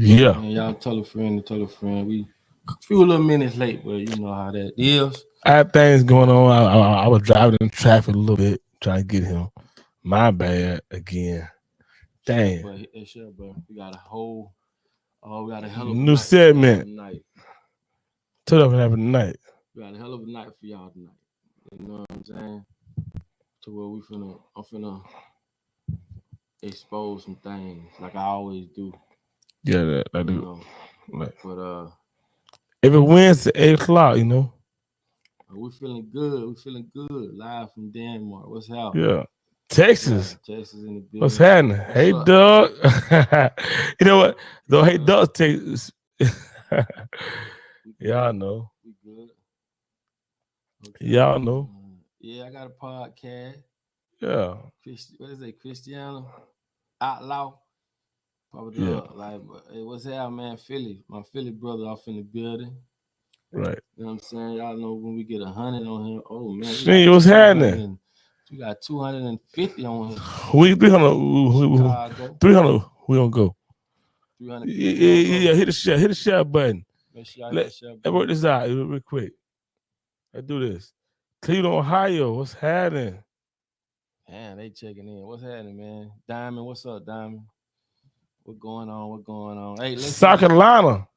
Yeah. Man, y'all tell a friend. We a few little minutes late, but you know how that is. I had things going on. I was driving in traffic a little bit, trying to get him. My bad again. Damn. But sure, bro. We got a hell of a New night segment. tonight. Tell us what happened tonight. We got a hell of a night for y'all tonight. You know what I'm saying? To where I'm finna expose some things like I always do. Yeah, I do. Know. Like, but every Wednesday, 8:00, you know. We're feeling good. We're feeling good. Live from Denmark. What's happening? Yeah. Texas. Texas in the building. What's happening? Hey, up? Doug. You know what? Though, hey, Doug, Texas. Y'all know. We good. Okay. Y'all know. Yeah, I got a podcast. Yeah. What is it? Cristiano Outlaw. Probably yeah. Like, hey, what's happening, man? Philly. My Philly brother off in the building. Right. You know what I'm saying? Y'all know when we get 100 on here. Oh, man. See, what's happening? We got 250 on here. We 300. 300. We gonna go. 300. Yeah. Hit the share button. Make sure y'all hit the share button. Let's work this out real quick. Let's do this. Cleveland, Ohio. What's happening? Man, they checking in. What's happening, man? Diamond, what's up, Diamond? What going on? Hey, listen. South Carolina.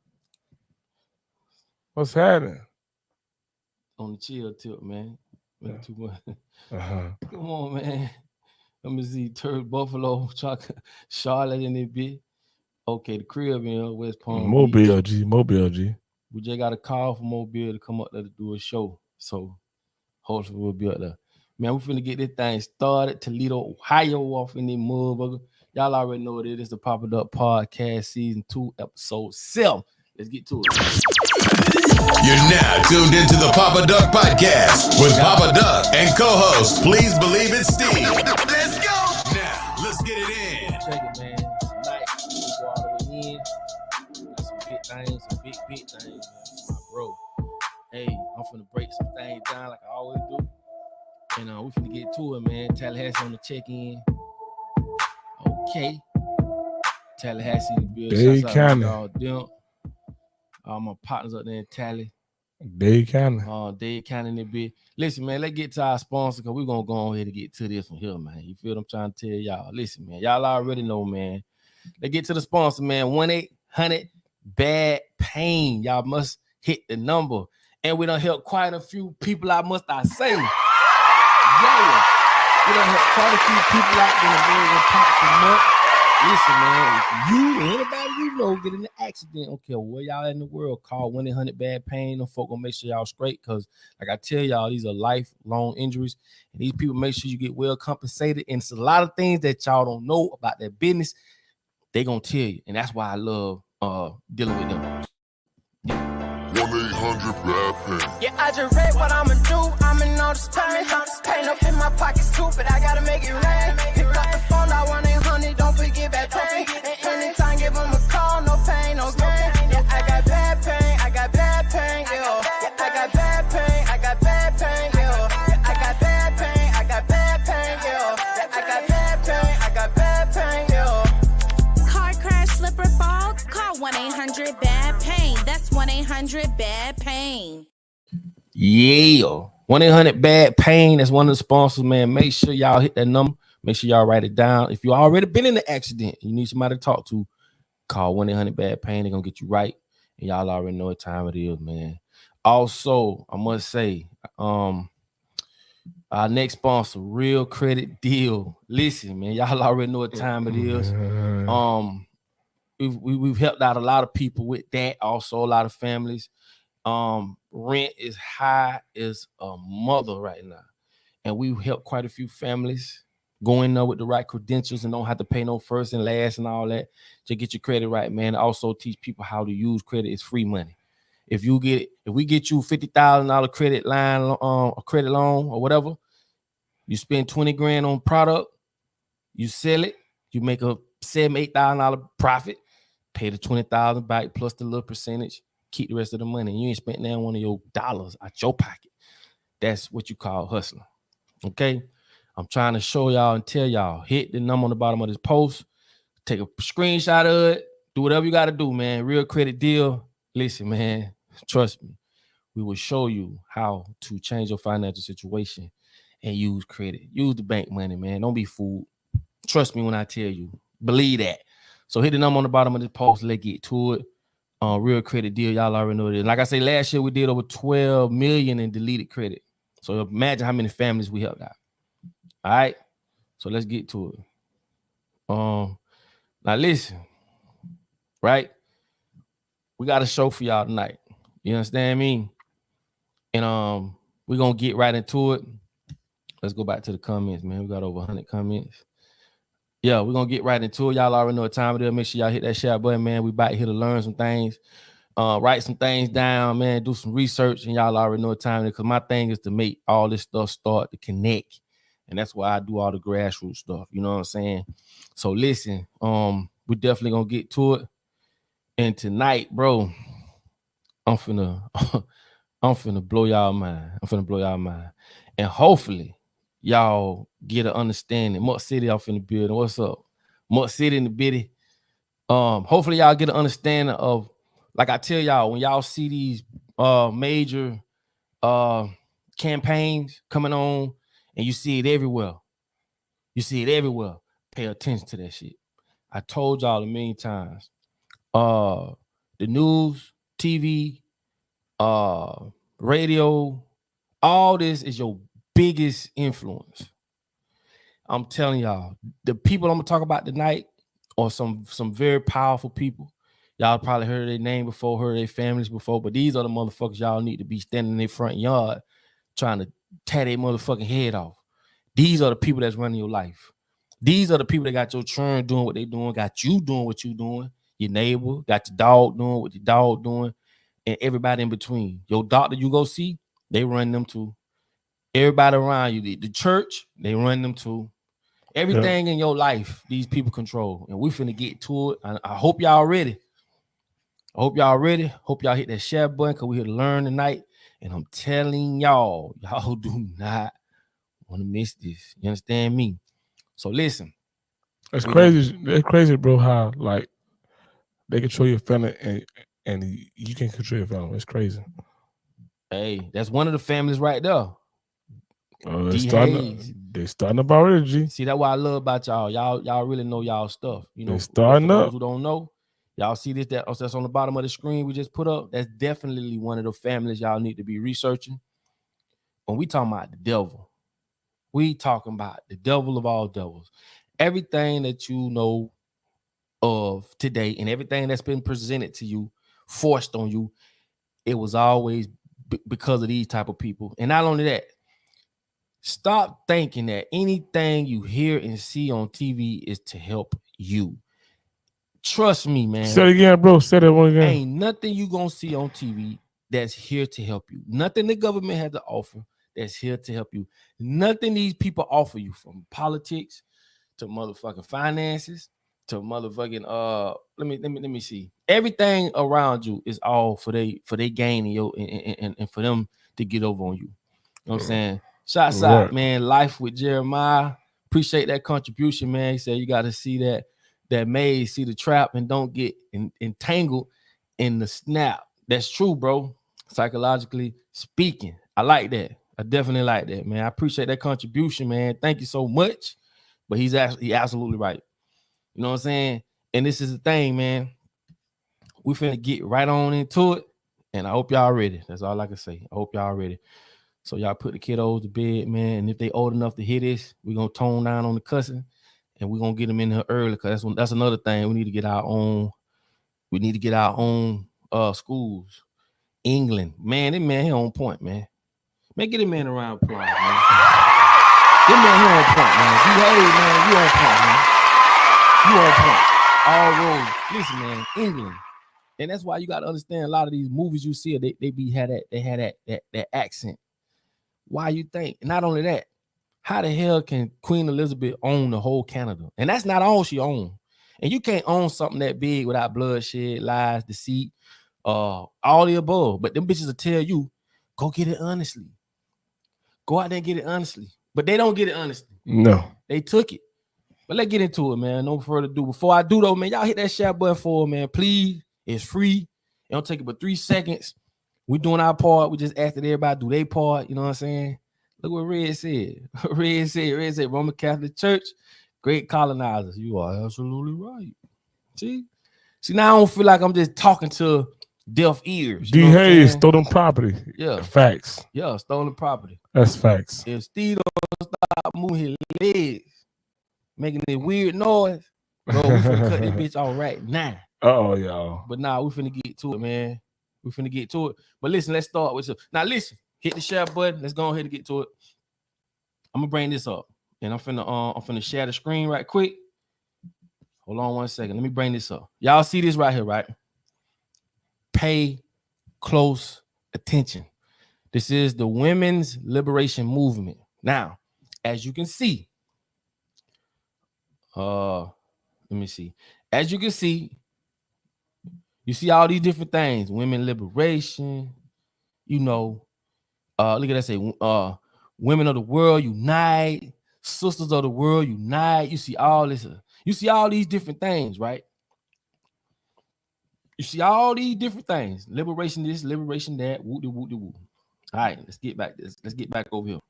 What's happening? On the chill tip, man. Yeah. Too much. Come on, man. Let me see. Turd Buffalo, Charlotte in it bit. Okay, the crib in West Palm Mobile G. We just got a call from Mobile to come up there to do a show. So hopefully we'll be up there. Man, we finna get this thing started. Toledo, Ohio off in the motherfucker. Y'all already know what it is. The Pop It Up Podcast Season 2, Episode 7. Let's get to it. You're now tuned into the Papa Duck Podcast with Papa Duck and co-host Please Believe It Steve. Let's go. Now, let's get it in. Check it, man. Tonight, we go all the way in. Got some big things, big things, man. My bro. Hey, I'm finna break some things down like I always do. And we finna get to it, man. Tallahassee on the check-in. Okay. Tallahassee in the building. Dade County. All my partners up there in Tally. Dade County. Dade County in the bit. Listen, man, let's get to our sponsor because we're going to go on here to get to this from here, man. You feel what I'm trying to tell y'all? Listen, man, y'all already know, man. Let's get to the sponsor, man. 1-800-BAD-PAIN. Y'all must hit the number. And we done help quite a few people out, must I say. Yeah. We done help quite a few people out there in the pop month. Listen, man, if you, anybody you know, get in an accident, don't care where y'all in the world, call 1-800-BAD-PAIN. Them folk gonna make sure y'all straight, because like I tell y'all, these are lifelong injuries, and these people make sure you get well compensated. And it's a lot of things that y'all don't know about their business. They gonna tell you, and that's why I love dealing with them. 1-800-BAD-PAIN. Yeah, I just read what I'ma do. I'm in all this pain. Pain up in my pocket, stupid. I gotta make it rain. Pick up the phone, I 1-800. Don't forget bad pain. And anytime, give them a call. No pain, no gain. Yeah, I got bad pain. I got bad pain. Yeah, I got bad pain. I got bad pain. Yeah, I got bad pain. I got bad pain. Yeah, I got bad pain. I got bad pain. Yeah. Car crash, slip or fall. Call 1-800-BAD-PAIN. That's 1-800-BAD-PAIN. Yeah. 1-800-BAD-PAIN. That's one of the sponsors, man. Make sure y'all hit that number. Make sure y'all write it down. If you already been in an accident, you need somebody to talk to, call 1-800-BAD-PAIN. They're going to get you right. And y'all already know what time it is, man. Also, I must say, our next sponsor, Real Credit Deal. Listen, man, y'all already know what time it is. We've helped out a lot of people with that. Also, a lot of families. Rent is high as a mother right now, and we've helped quite a few families go in there with the right credentials and don't have to pay no first and last and all that to get your credit right, man. Also teach people how to use credit. It's free money. If we get you $50,000 credit line, a credit loan or whatever, you spend $20,000 on product, you sell it, you make a $7,000-$8,000 profit, pay the $20,000 back plus the little percentage. Keep the rest of the money. You ain't spent now one of your dollars out your pocket. That's what you call hustling. Okay? I'm trying to show y'all and tell y'all. Hit the number on the bottom of this post. Take a screenshot of it. Do whatever you got to do, man. Real credit deal. Listen, man, trust me. We will show you how to change your financial situation and use credit. Use the bank money, man. Don't be fooled. Trust me when I tell you. Believe that. So hit the number on the bottom of this post. Let's get to it. Real credit deal. Y'all already know it. Like I say, last year we did over 12 million in deleted credit. So imagine how many families we helped out. All right. So let's get to it. Now listen, right? We got a show for y'all tonight. You understand me? And we're gonna get right into it. Let's go back to the comments, man. We got over 100 comments. Yeah, we're gonna get right into it. Y'all already know what time it is. Make sure y'all hit that share button, man. We back here to learn some things, write some things down, man, do some research, and y'all already know what time it is. Because my thing is to make all this stuff start to connect. And that's why I do all the grassroots stuff. You know what I'm saying? So listen, we definitely gonna get to it. And tonight, bro, I'm finna blow y'all mind. I'm finna blow y'all mind. And hopefully y'all get an understanding. Mutt City off in the building. What's up? Mutt City in the bitty. Hopefully y'all get an understanding of, like I tell y'all, when y'all see these major campaigns coming on and you see it everywhere. You see it everywhere. Pay attention to that shit. I told y'all a million times. The news, TV, radio, all this is your biggest influence. I'm telling y'all, the people I'm gonna talk about tonight are some very powerful people. Y'all probably heard their name before, heard their families before, but these are the motherfuckers y'all need to be standing in their front yard trying to tear their motherfucking head off. These are the people that's running your life. These are the people that got your children doing what they doing, got you doing what you doing, your neighbor, got your dog doing what your dog doing, and everybody in between. Your doctor you go see, they run them too. Everybody around you, the church, they run them too. Everything in your life, these people control. And we finna get to it. I hope y'all ready. Hope y'all hit that share button because we here to learn tonight. And I'm telling y'all do not want to miss this. You understand me? So listen. It's crazy. It's crazy, bro, how like they control your family and you can't control your family. It's crazy. Hey, that's one of the families right there. They're starting up already, G. See, that's what I love about y'all. Y'all really know y'all stuff. You know, they're starting for up. Those who don't know, y'all see this that's on the bottom of the screen we just put up. That's definitely one of the families y'all need to be researching. When we talking about the devil, we talking about the devil of all devils. Everything that you know of today and everything that's been presented to you, forced on you, it was always because of these type of people. And not only that, stop thinking that anything you hear and see on TV is to help you. Trust me, man. Say it again, bro. Say that one again. Ain't nothing you gonna see on TV that's here to help you. Nothing the government has to offer that's here to help you. Nothing these people offer you, from politics to motherfucking finances to motherfucking let me see. Everything around you is all for they gain and for them to get over on you. You know what I'm saying? Shots out, man. Life with Jeremiah. Appreciate that contribution, man. He said you got to see that maze, see the trap, and don't get entangled in the snap. That's true, bro. Psychologically speaking, I like that. I definitely like that, man. I appreciate that contribution, man. Thank you so much. But he absolutely right. You know what I'm saying? And this is the thing, man. We finna get right on into it, and I hope y'all ready. That's all I can say. I hope y'all ready. So y'all put the kiddos to bed, man. And if they old enough to hear this, we're gonna tone down on the cussing, and we're gonna get them in here early, because that's another thing. We need to get our own. We need to get our own schools. England, man, that man, he on point, man. Man, get him man a round of applause, man. This man, he on point, man. You on point, man. You on point. All roads. Listen, man, England. And that's why you got to understand a lot of these movies you see, they had that accent. Why you think? Not only that, how the hell can Queen Elizabeth own the whole Canada? And that's not all she owned. And you can't own something that big without bloodshed, lies, deceit, all the above. But them bitches will tell you, go get it honestly. Go out there and get it honestly. But they don't get it honestly. No. They took it. But let's get into it, man. No further ado. Before I do though, man, y'all hit that share button for man. Please. It's free. It don't take it but 3 seconds. We doing our part. We just asked everybody do their part. You know what I'm saying? Look what Red said. Red said Roman Catholic Church, great colonizers. You are absolutely right. See, now I don't feel like I'm just talking to deaf ears. D. Hayes stolen property. Yeah. Facts. Yeah, stolen property. That's facts. If Steve don't stop moving his legs, making this weird noise, bro, we finna cut this bitch off right now. Uh-oh, y'all. But nah, we finna get to it, man. We finna get to it. But listen, let's start with now. Listen, hit the share button. Let's go ahead and get to it. I'm gonna bring this up, and I'm finna share the screen right quick. Hold on 1 second. Let me bring this up. Y'all see this right here, right? Pay close attention. This is the women's liberation movement. Now, as you can see, let me see. As you can see. You see all these different things, women liberation, you know, look at that say, women of the world unite, sisters of the world unite. You see all this, you see all these different things, right? You see all these different things, liberation this, liberation that, woo. All right, let's get back over here.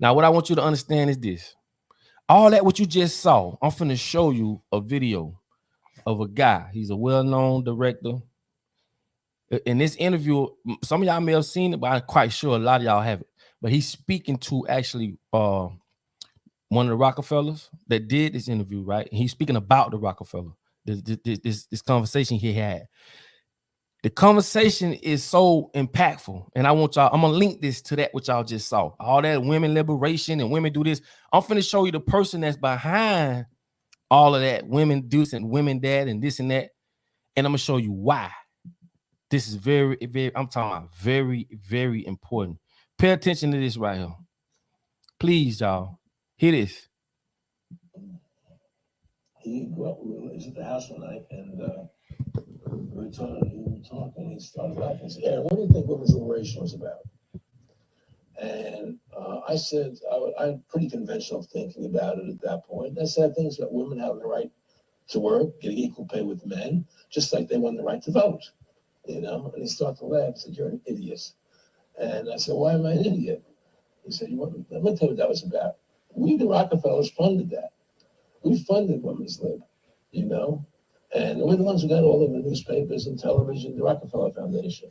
Now, what I want you to understand is this. All that what you just saw, I'm finna show you a video of a guy. He's a well-known director. In this interview, some of y'all may have seen it, but I'm quite sure a lot of y'all haven't. But he's speaking to actually one of the Rockefellers that did this interview, right? And he's speaking about the Rockefeller. This conversation he had. The conversation is so impactful, and I'm gonna link this to that which y'all just saw. All that women liberation and women do this. I'm finna show you the person that's behind all of that, women do and women that and this and that. And I'm gonna show you why. This is very, very, I'm talking about very, very important. Pay attention to this right here. Please, y'all. Hear this. He grew up, we was at the house one night, and we were talking, and he started laughing. He said, Aaron, what do you think women's liberation was about? And I said, I had pretty conventional thinking about it at that point. I said things about women having the right to work, getting equal pay with men, just like they won the right to vote, you know? And he started to laugh. He said, you're an idiot. And I said, why am I an idiot? He said, let me tell you what that was about. We, the Rockefellers, funded that. We funded women's lib, you know? And we're the ones who got all of the newspapers and television, the Rockefeller Foundation.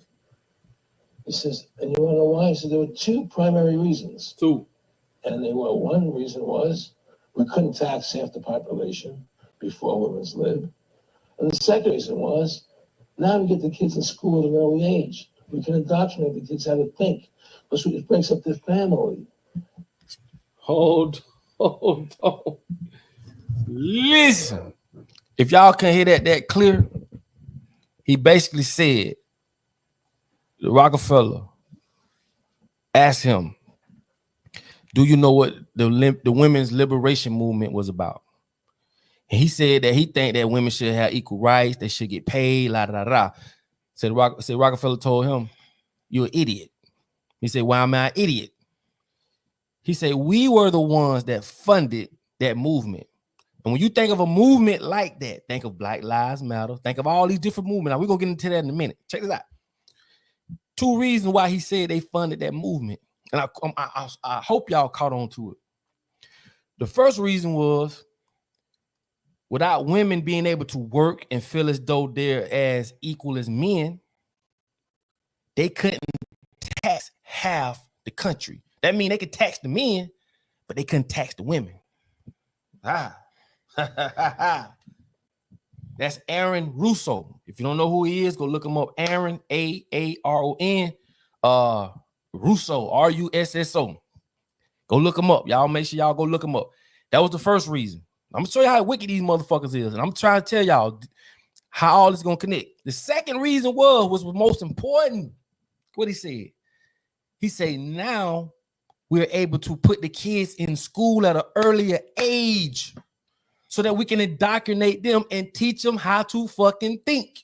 He says, and you want to know why? He said, there were 2 primary reasons. 2. And they were, one reason was we couldn't tax half the population before women's lib. And the second reason was, now we get the kids in school at an early age. We can indoctrinate the kids how to think, because it breaks up their family. Hold on. Listen. If y'all can hear that clear, he basically said, the Rockefeller asked him, do you know what the women's liberation movement was about? And he said that he think that women should have equal rights, they should get paid, Said Rockefeller told him, you're an idiot. He said, why am I an idiot? He said, we were the ones that funded that movement. And when you think of a movement like that, think of Black Lives Matter, think of all these different movements. Now, we're going to get into that in a minute. Check this out. 2 reasons why he said they funded that movement. And I hope y'all caught on to it. The first reason was, without women being able to work and feel as though they're as equal as men, they couldn't tax half the country. That means they could tax the men, but they couldn't tax the women. That's Aaron Russo. If you don't know who he is, go look him up. Aaron, Aaron, Russo, Russo. Go look him up. Y'all make sure y'all go look him up. That was the first reason. I'm gonna show you how wicked these motherfuckers is, and I'm trying to tell y'all how all this gonna connect. The second reason was most important. What he said. He said, now we're able to put the kids in school at an earlier age so that we can indoctrinate them and teach them how to fucking think.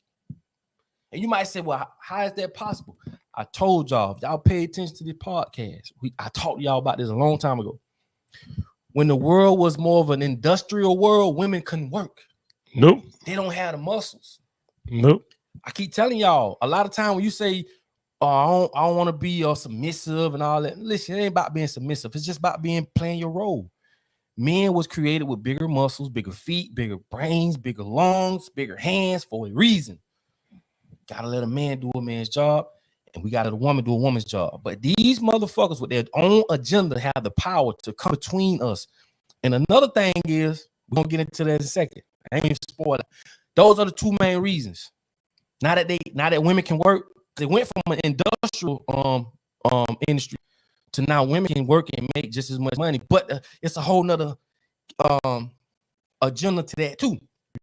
And you might say, well, how is that possible? I told y'all, if y'all pay attention to the podcast, I talked to y'all about this a long time ago. When the world was more of an industrial world, women couldn't work. Nope. They don't have the muscles. Nope. I keep telling y'all, a lot of time when you say, "Oh, I don't want to be submissive and all that," listen, it ain't about being submissive. It's just about playing your role. Men was created with bigger muscles, bigger feet, bigger brains, bigger lungs, bigger hands for a reason. Gotta let a man do a man's job, and we gotta let a woman do a woman's job. But these motherfuckers with their own agenda have the power to come between us. And another thing is, we're gonna get into that in a second. I ain't even spoil it. Those are the two main reasons. Now that women can work, they went from an industrial industry to now women can work and make just as much money. But it's a whole nother agenda to that too.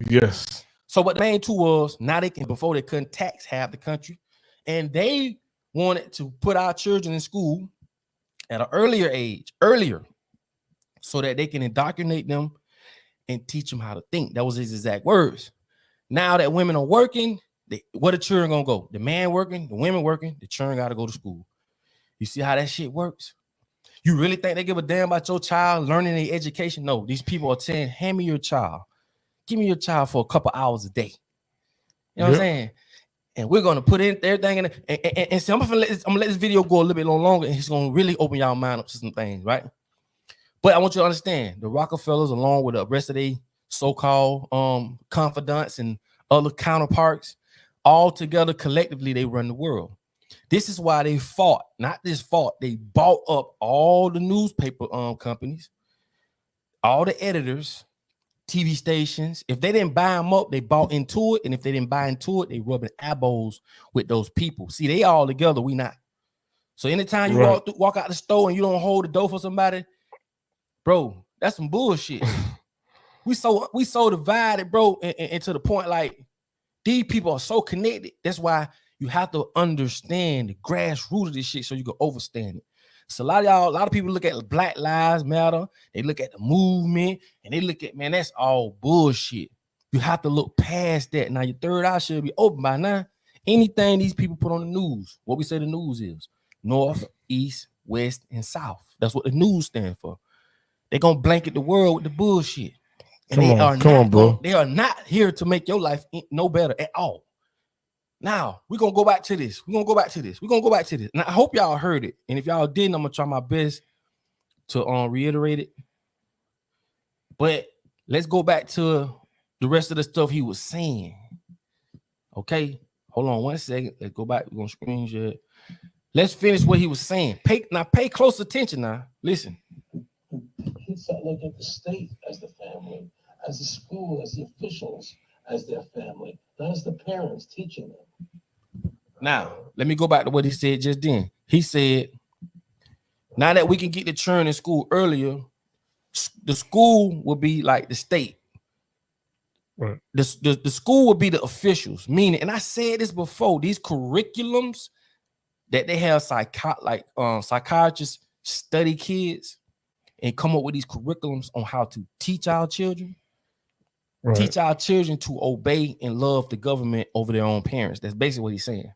Yes. So what the main two was, now they can, before they couldn't tax half the country, and they wanted to put our children in school at an earlier, so that they can indoctrinate them and teach them how to think. That was his exact words. Now that women are working, where the children gonna go? The man working, the women working, the children gotta go to school. You see how that shit works? You really think they give a damn about your child learning their education? No, these people are saying, hand me your child. Give me your child for a couple hours a day. You know what I'm saying? And we're gonna put in everything in it. And so I'm gonna let this video go a little bit longer, and he's gonna really open y'all mind up to some things, right? But I want you to understand, the Rockefellers, along with the rest of their so-called confidants and other counterparts, all together collectively, they run the world. This is why they fought, not this fought, they bought up all the newspaper companies, all the editors, TV stations. If they didn't buy them up, they bought into it. And if they didn't buy into it, they rubbing elbows with those people. See, they all together, we not. So anytime you walk out the store and you don't hold the door for somebody, bro, that's some bullshit. we so divided, bro, and to the point like these people are so connected. That's why you have to understand the grassroots of this shit so you can overstand it. So a lot of people look at Black Lives Matter, they look at the movement, and they look at, man, that's all bullshit. You have to look past that. Now your third eye should be open by now. Anything these people put on the news, what we say the news is North, East, West, and South. That's what the news stands for. They're gonna blanket the world with the bullshit. And come on, bro. They are not here to make your life no better at all. Now, we're going to go back to this. We're going to go back to this. And I hope y'all heard it. And if y'all didn't, I'm going to try my best to reiterate it. But let's go back to the rest of the stuff he was saying. Okay? Hold on 1 second. Let's go back. We're going to screen share. Let's finish what he was saying. Pay close attention now. Listen. Kids start looking at the state as the family, as the school, as the officials, as their family, not as the parents teaching them. Now, let me go back to what he said just then. He said, now that we can get the children in school earlier, the school will be like the state. Right. The school will be the officials, meaning, and I said this before, these curriculums that they have psychiatrists study kids and come up with these curriculums on how to teach our children. Right. Teach our children to obey and love the government over their own parents. That's basically what he's saying.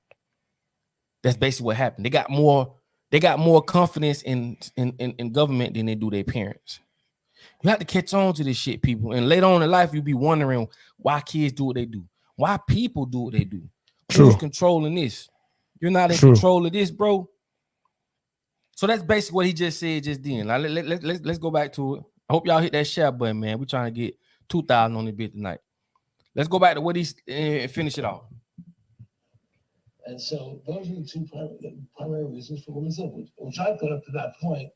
That's basically what happened. They got more confidence in government than they do their parents. You have to catch on to this shit, people. And later on in life, you'll be wondering why kids do what they do, why people do what they do. Who's controlling this? You're not in control of this, bro. So that's basically what he just said just then. Now, let's go back to it. I hope y'all hit that share button, man. We're trying to get 2,000 on the bit tonight. Let's go back to what he's finish it off. And so those are the two primary reasons for women's lib, which I thought up to that point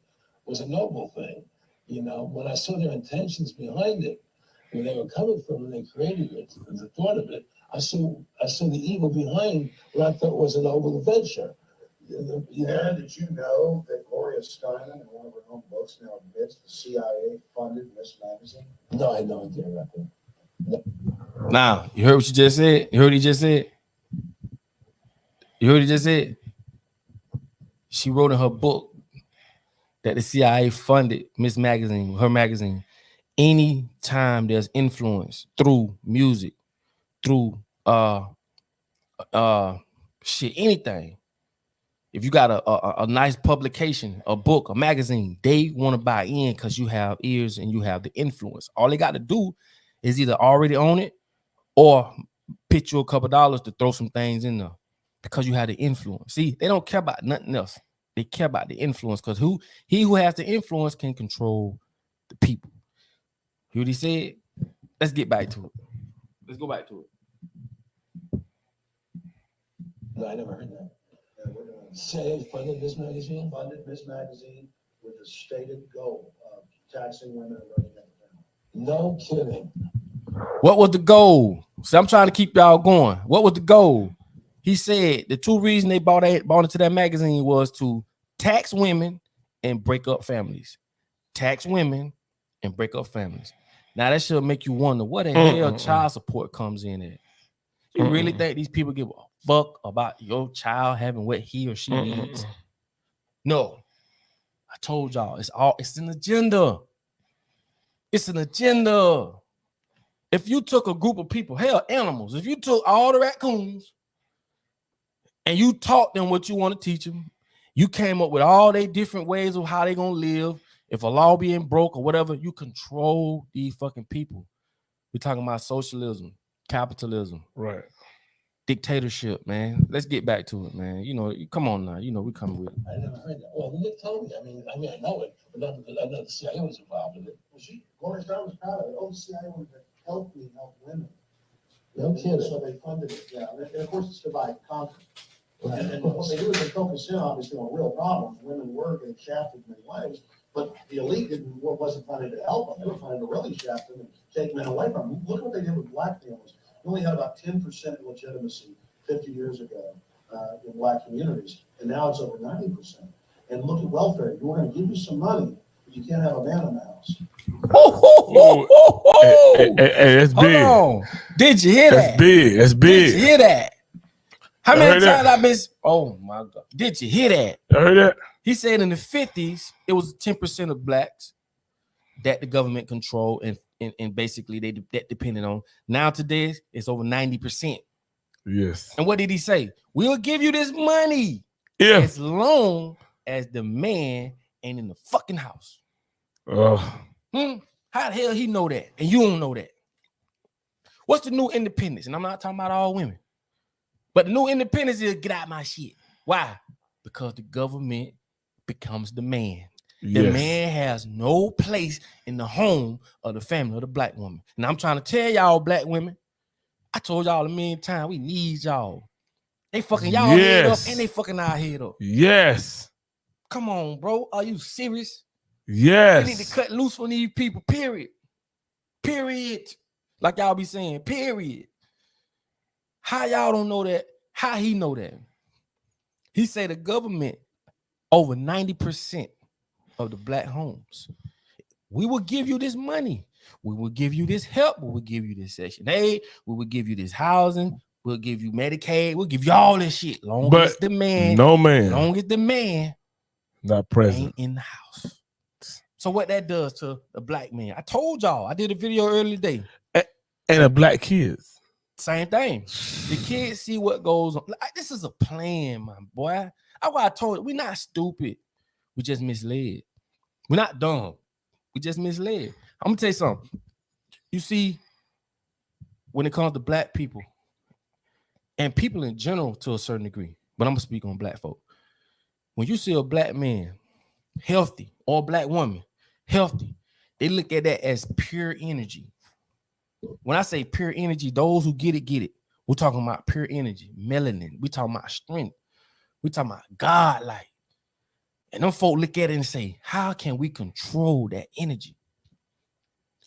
was a noble thing. You know, when I saw their intentions behind it, where they were coming from, and they created it, and the thought of it, I saw the evil behind what I thought was a noble adventure. Yeah, did you know that Gloria Steinem, in one of her own books, now admits the CIA funded this magazine? No, I had no idea about that. No. Now, you heard what you just said? You heard what he just said? You heard what he just said? She wrote in her book that the CIA funded Miss Magazine, her magazine. Anytime there's influence through music, through anything. If you got a nice publication, a book, a magazine, they want to buy in because you have ears and you have the influence. All they got to do is either already own it or pitch you a couple dollars to throw some things in there because you have the influence. See, they don't care about nothing else. They care about the influence because he who has the influence can control the people. Hear what he said? Let's get back to it. Let's go back to it. No, I never heard that. CIA funded this magazine? Funded this magazine with the stated goal of taxing women and running out of family. No kidding. What was the goal? See, I'm trying to keep y'all going. What was the goal? He said the two reasons they bought into that magazine was to tax women and break up families. Tax women and break up families. Now that should make you wonder what the hell child support comes in at. You really think these people give a fuck about your child having what he or she needs? No. I told y'all it's an agenda. It's an agenda. If you took a group of people, hell, animals, if you took all the raccoons and you taught them what you want to teach them, you came up with all their different ways of how they gonna live. If a law being broke or whatever, you control these fucking people. We're talking about socialism, capitalism, right? Dictatorship, man. Let's get back to it, man. You know, come on now. You know, we coming with it. I never heard that. Well, Nick told me. I mean, I know it, but I know the CIA was involved in it. Well, Gloria Steinem was proud of it. Oh, the CIA wanted to help women. No kidding. So they funded it. Yeah, and of course it's divide and conquer. And what they do is they focus in obviously on real problems. Women were getting shafted in many ways, but the elite wasn't funded to help them. They were funded to really shaft them and take men away from them. Look what they did with black families. We only had about 10% legitimacy 50 years ago in black communities, and now it's over 90%. And look at welfare. We're going to give you some money, but you can't have a man in the house. Hey, that's big. Hold on. Did you hear that? That's big. That's big. Did you hear that? How I many heard times that. I been? Oh my God! Did you hear that? I heard that. He said in the 50s it was 10% of blacks that the government controlled and basically that depended on. Now today it's over 90%. Yes. And what did he say? We'll give you this money as long as the man ain't in the fucking house. How the hell he know that and you don't know that? What's the new independence? And I'm not talking about all women, but the new independence is get out my shit. Why? Because the government becomes the man. The man has no place in the home of the family of the black woman. And I'm trying to tell y'all, black women, I told y'all a million times, we need y'all. They fucking y'all head up and they fucking our head up. Yes. Come on, bro. Are you serious? Yes. They need to cut loose from these people, period. Period. Like y'all be saying, period. How y'all don't know that? How he know that? He say the government, over 90% of the black homes, we will give you this money. We will give you this help. We will give you this Section 8. We will give you this housing. We'll give you Medicaid. We'll give you all this shit. Long as the man, no man, long as the man not present ain't in the house. So what that does to the black man? I told y'all. I did a video earlier today. And the black kids. Same thing. The kids see what goes on. Like, this is a plan, my boy. That's why I told you, we're not stupid. We just misled. We're not dumb. We just misled. I'm gonna tell you something. You see, when it comes to black people and people in general to a certain degree, but I'm gonna speak on black folk. When you see a black man healthy or a black woman healthy, they look at that as pure energy. When I say pure energy, those who get it. We're talking about pure energy, melanin. We're talking about strength. We're talking about God-like. And them folk look at it and say, how can we control that energy?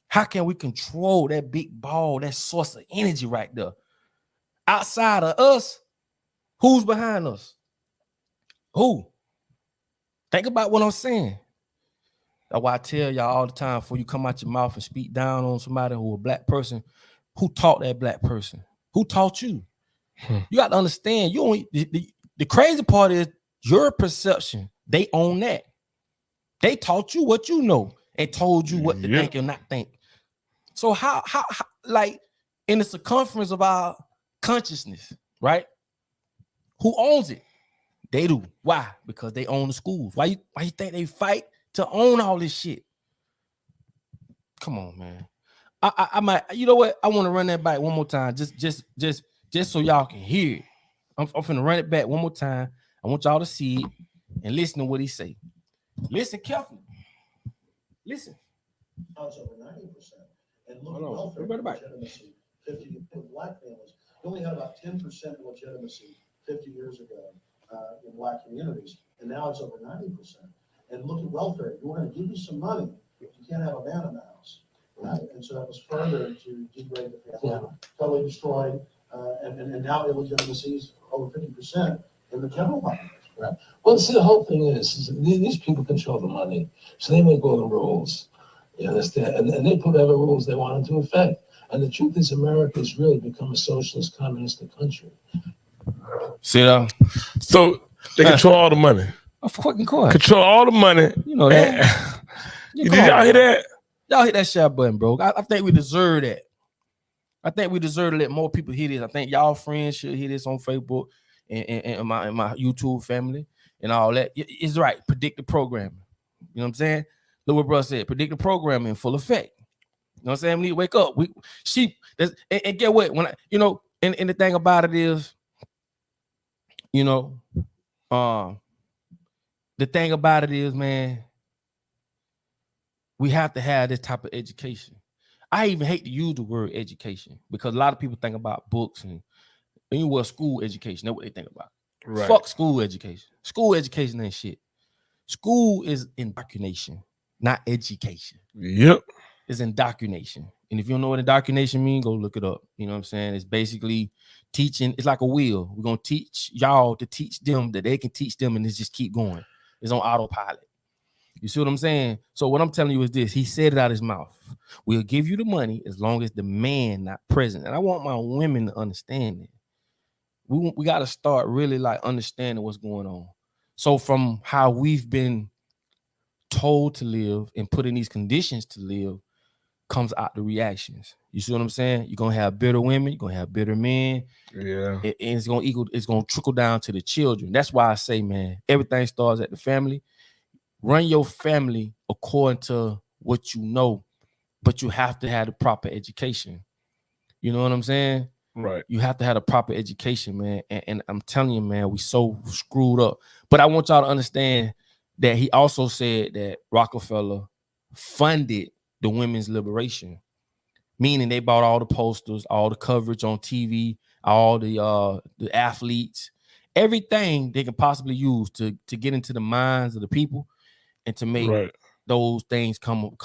How can we control that big ball, that source of energy right there? Outside of us, who's behind us? Who? Think about what I'm saying. That's why I tell y'all all the time, before you come out your mouth and speak down on somebody who a black person, who taught that black person? Who taught you? You got to understand, you only the crazy part is your perception. They own that. They taught you what you know and told you what to think and not think. So how like in the circumference of our consciousness, right? Who owns it? They do. Why? Because they own the schools. Why you think they fight to own all this shit? Come on, man. I might, you know what? I want to run that back one more time, just so y'all can hear it. I'm finna run it back one more time. I want y'all to see it and listen to what he say. Listen carefully. Listen. Now it's over 90%. And look at welfare legitimacy, 50 black families. You only had about 10% legitimacy 50 years ago in black communities, and now it's over 90%. And look at welfare. We're going to give you some money, but you can't have a man in the house. Right? And so that was further to degrade the family, totally destroyed, and now illegitimacy is over 50% in the general population. Right. Well, see, the whole thing is these people control the money, so they make all the rules. You understand? And they put whatever rules they want into effect. And the truth is, America has really become a socialist, communist country. See that? So they control all the money. Of fucking course. Control all the money. You know that. Did y'all hear that? Y'all hit that share button, bro. I think we deserve that. I think we deserve to let more people hear this. I think y'all friends should hear this on Facebook and my YouTube family and all that. It's right. Predictive programming. You know what I'm saying? Look what bro said. Predictive programming in full effect. You know what I'm saying? We need to wake up. And get what? When and the thing about it is, the thing about it is, man, we have to have this type of education. I even hate to use the word education because a lot of people think about books and school education. That's what they think about. Right. Fuck school education. School education ain't shit. School is indoctrination, not education. Yep. It's indoctrination. And if you don't know what indoctrination means, go look it up. You know what I'm saying? It's basically teaching. It's like a wheel. We're going to teach y'all to teach them that they can teach them and it's just keep going. It's on autopilot. You see what I'm saying? So what I'm telling you is this. He said it out of his mouth. We'll give you the money as long as the man not present. And I want my women to understand it. We got to start really like understanding what's going on. So from how we've been told to live and put in these conditions to live comes out the reactions. You see what I'm saying? You're going to have bitter women. You're going to have bitter men. Yeah. And it's going to trickle down to the children. That's why I say, man, everything starts at the family. Run your family according to what you know, but you have to have the proper education. You know what I'm saying? Right. You have to have a proper education, man. And I'm telling you, man, we so screwed up. But I want y'all to understand that he also said that Rockefeller funded the women's liberation, meaning they bought all the posters, all the coverage on TV, all the athletes, everything they can possibly use to get into the minds of the people and to make those things come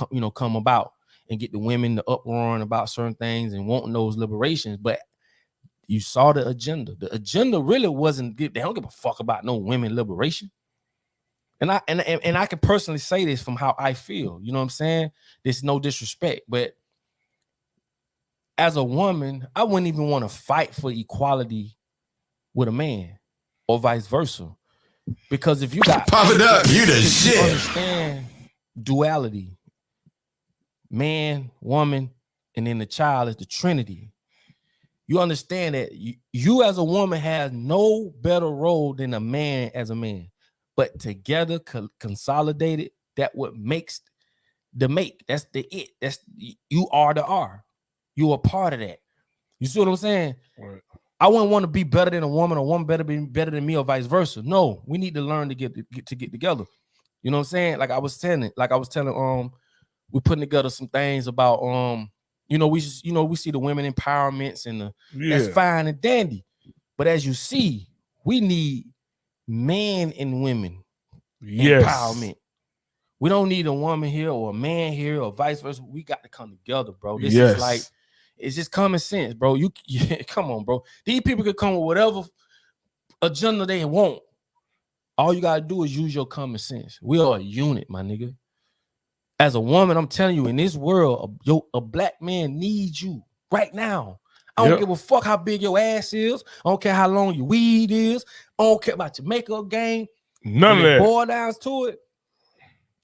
about and get the women to uproaring about certain things and wanting those liberations. But you saw the agenda. The agenda really wasn't good. They don't give a fuck about no women liberation. And I can personally say this from how I feel. You know what I'm saying? There's no disrespect, but as a woman, I wouldn't even want to fight for equality with a man or vice versa. Because if you got Pop it up, you the shit. Understand duality, man, woman, and then the child is the Trinity. You understand that you as a woman has no better role than a man as a man. But together, consolidated, that what makes the make. That's the it. That's you are the R. You are part of that. You see what I'm saying? Right. I wouldn't want to be better than a woman better be better than me, or vice versa. No, we need to learn to get together. You know what I'm saying? Like I was telling, we're putting together some things about we see the women empowerments and that's fine and dandy. But as you see, we need men and women empowerment. We don't need a woman here or a man here or vice versa. We got to come together, bro. This is like, it's just common sense, bro. Come on, bro. These people can come with whatever agenda they want. All you got to do is use your common sense. We are a unit, my nigga. As a woman, I'm telling you, in this world, a black man needs you right now. I don't give a fuck how big your ass is. I don't care how long your weed is. I don't care about your makeup game. None of that. Boil down to it.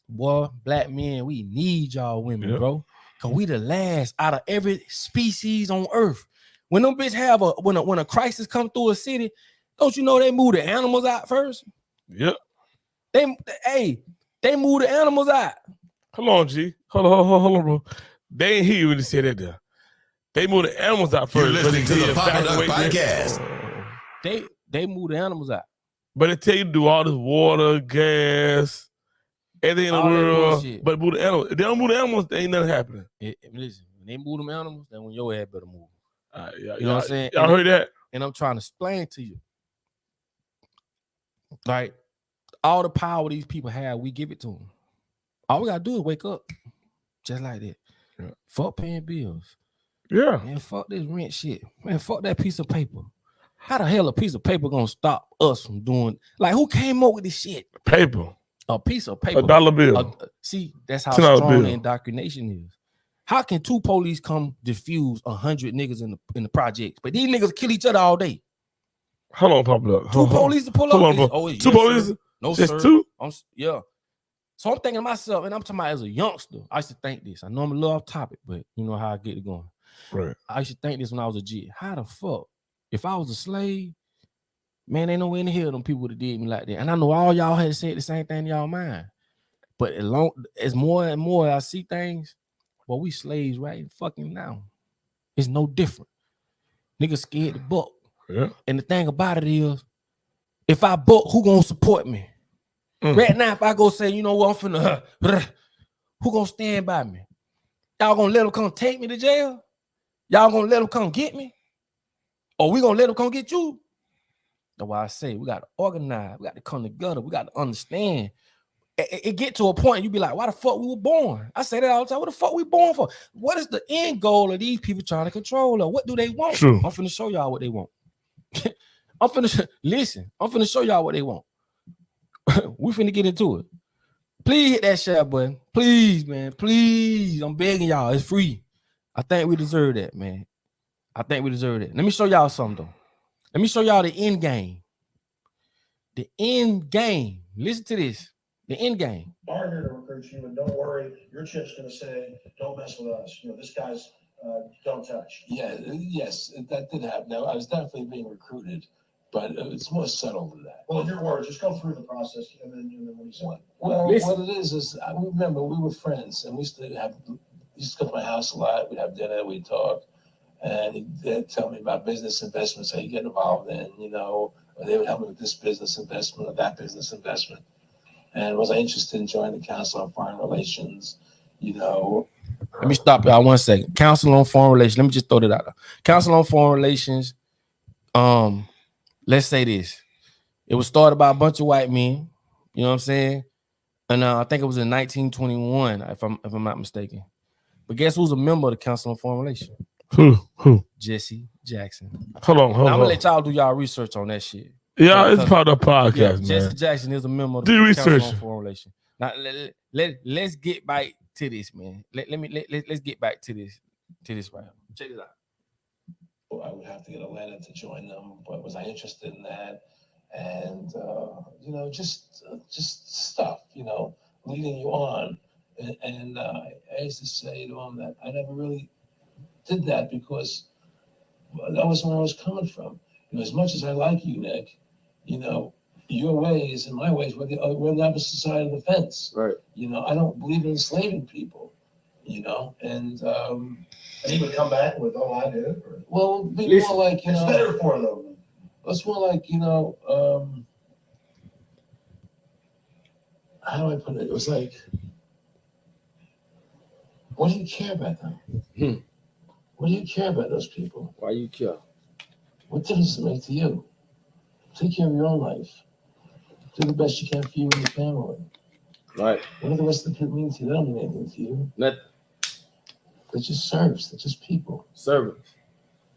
Boy, black men, we need y'all women, bro. Cause we the last out of every species on earth. When them bitch have when a crisis come through a city, Don't you know they move the animals out first? Yep. They move the animals out. Hold on, G. Hold on, bro. They ain't hear you when you said that there. They move the animals out You're first. listening to the Papa Duck evacuate them. Podcast. They move the animals out. But they tell you to do all this water, gas, everything in the All that world. bullshit. But move the animals. If they don't move the animals, there ain't nothing happening. Listen, when they move them animals, then when your ass better move. You know what I'm saying? Y'all heard that? And I'm trying to explain to you. Like, all the power these people have, we give it to them. All we gotta do is wake up. Just like that. Yeah. Fuck paying bills. Yeah. Man, fuck this rent shit. Man, fuck that piece of paper. How the hell a piece of paper gonna stop us from doing, like, who came up with this shit? Paper. A piece of paper. $1 bill. See, that's how $10 strong bill. the indoctrination is. How can 2 police come diffuse 100 niggas in the projects? But these niggas kill each other all day. Hold on, Papa Duck. 2 police to pull up. Hold on, bro. Oh, 2 police? Sir. No, Just sir. 2? Yeah. So I'm thinking to myself, and I'm talking about as a youngster, I used to think this. I know I'm a little off topic, but you know how I get it going. Right. I used to think this when I was a G. How the fuck, if I was a slave, man, ain't no way in the hell them people would have did me like that. And I know all y'all had said the same thing in y'all mind. But as more and more I see things, well, we slaves right fucking now. It's no different. Niggas scared to buck. Yeah. And the thing about it is, if I buck, who gonna support me? Right now, if I go say, you know what, I'm finna, who gonna stand by me? Y'all gonna let them come take me to jail? Y'all gonna let them come get me? Or we gonna let them come get you? That's why I say we gotta organize, we gotta come together, we gotta understand. It get to a point you be like, why the fuck we were born? I say that all the time. What the fuck we born for? What is the end goal of these people trying to control us? What do they want? True. I'm finna show y'all what they want. I'm finna show y'all what they want. We finna get into it. Please hit that share button. Please, man. Please. I'm begging y'all. It's free. I think we deserve that, man. I think we deserve that. Let me show y'all something, though. Let me show y'all the end game. The end game. Listen to this. The end game. Are here to recruit you, and don't worry, your chip's going to say, "Don't mess with us." You know, this guy's don't touch. Yeah, yes, that did happen. Now, I was definitely being recruited, but it's more subtle than that. Well, in your words, just go through the process, and then what he said. Well, Listen. what it is I remember we were friends, and we used to come to my house a lot. We'd have dinner, we'd talk, and they'd tell me about business investments, how you get involved in, you know, or they would help me with this business investment or that business investment. And was I interested in joining the Council on Foreign Relations, you know? Let me stop y'all 1 second. Council on Foreign Relations. Let me just throw that out there. Council on Foreign Relations. Let's say this. It was started by a bunch of white men. You know what I'm saying? And I think it was in 1921, if I'm not mistaken. But guess who's a member of the Council on Foreign Relations? Who? Jesse Jackson. Hold on. Now, I'm gonna let y'all do y'all research on that shit. Yeah, it's part of the podcast, Yeah, man. Jesse Jackson is a member of Do the research. Council on Foreign Relations. Now let's get back to this, man. Let's get back to this right here. Check this out. I would have to get a letter to join them, but was I interested in that? And you know, just stuff, you know, leading you on. And I used to say to them that I never really did that because that was where I was coming from. You know, as much as I like you, Nick, you know, your ways and my ways, we're on the opposite side of the fence. Right. You know, I don't believe in enslaving people, you know, and And he would come back with, "Oh, I did." Or, well, be more like, you it's know, better for them. it's more like, you know, how do I put it? It was like, what do you care about them? What do you care about those people? Why you care? What difference does it make to you? Take care of your own life. Do the best you can for you and your family. Right. What do the rest of the people mean to you? They don't mean anything to you. Nothing. They're just serfs. They're just people. Servants.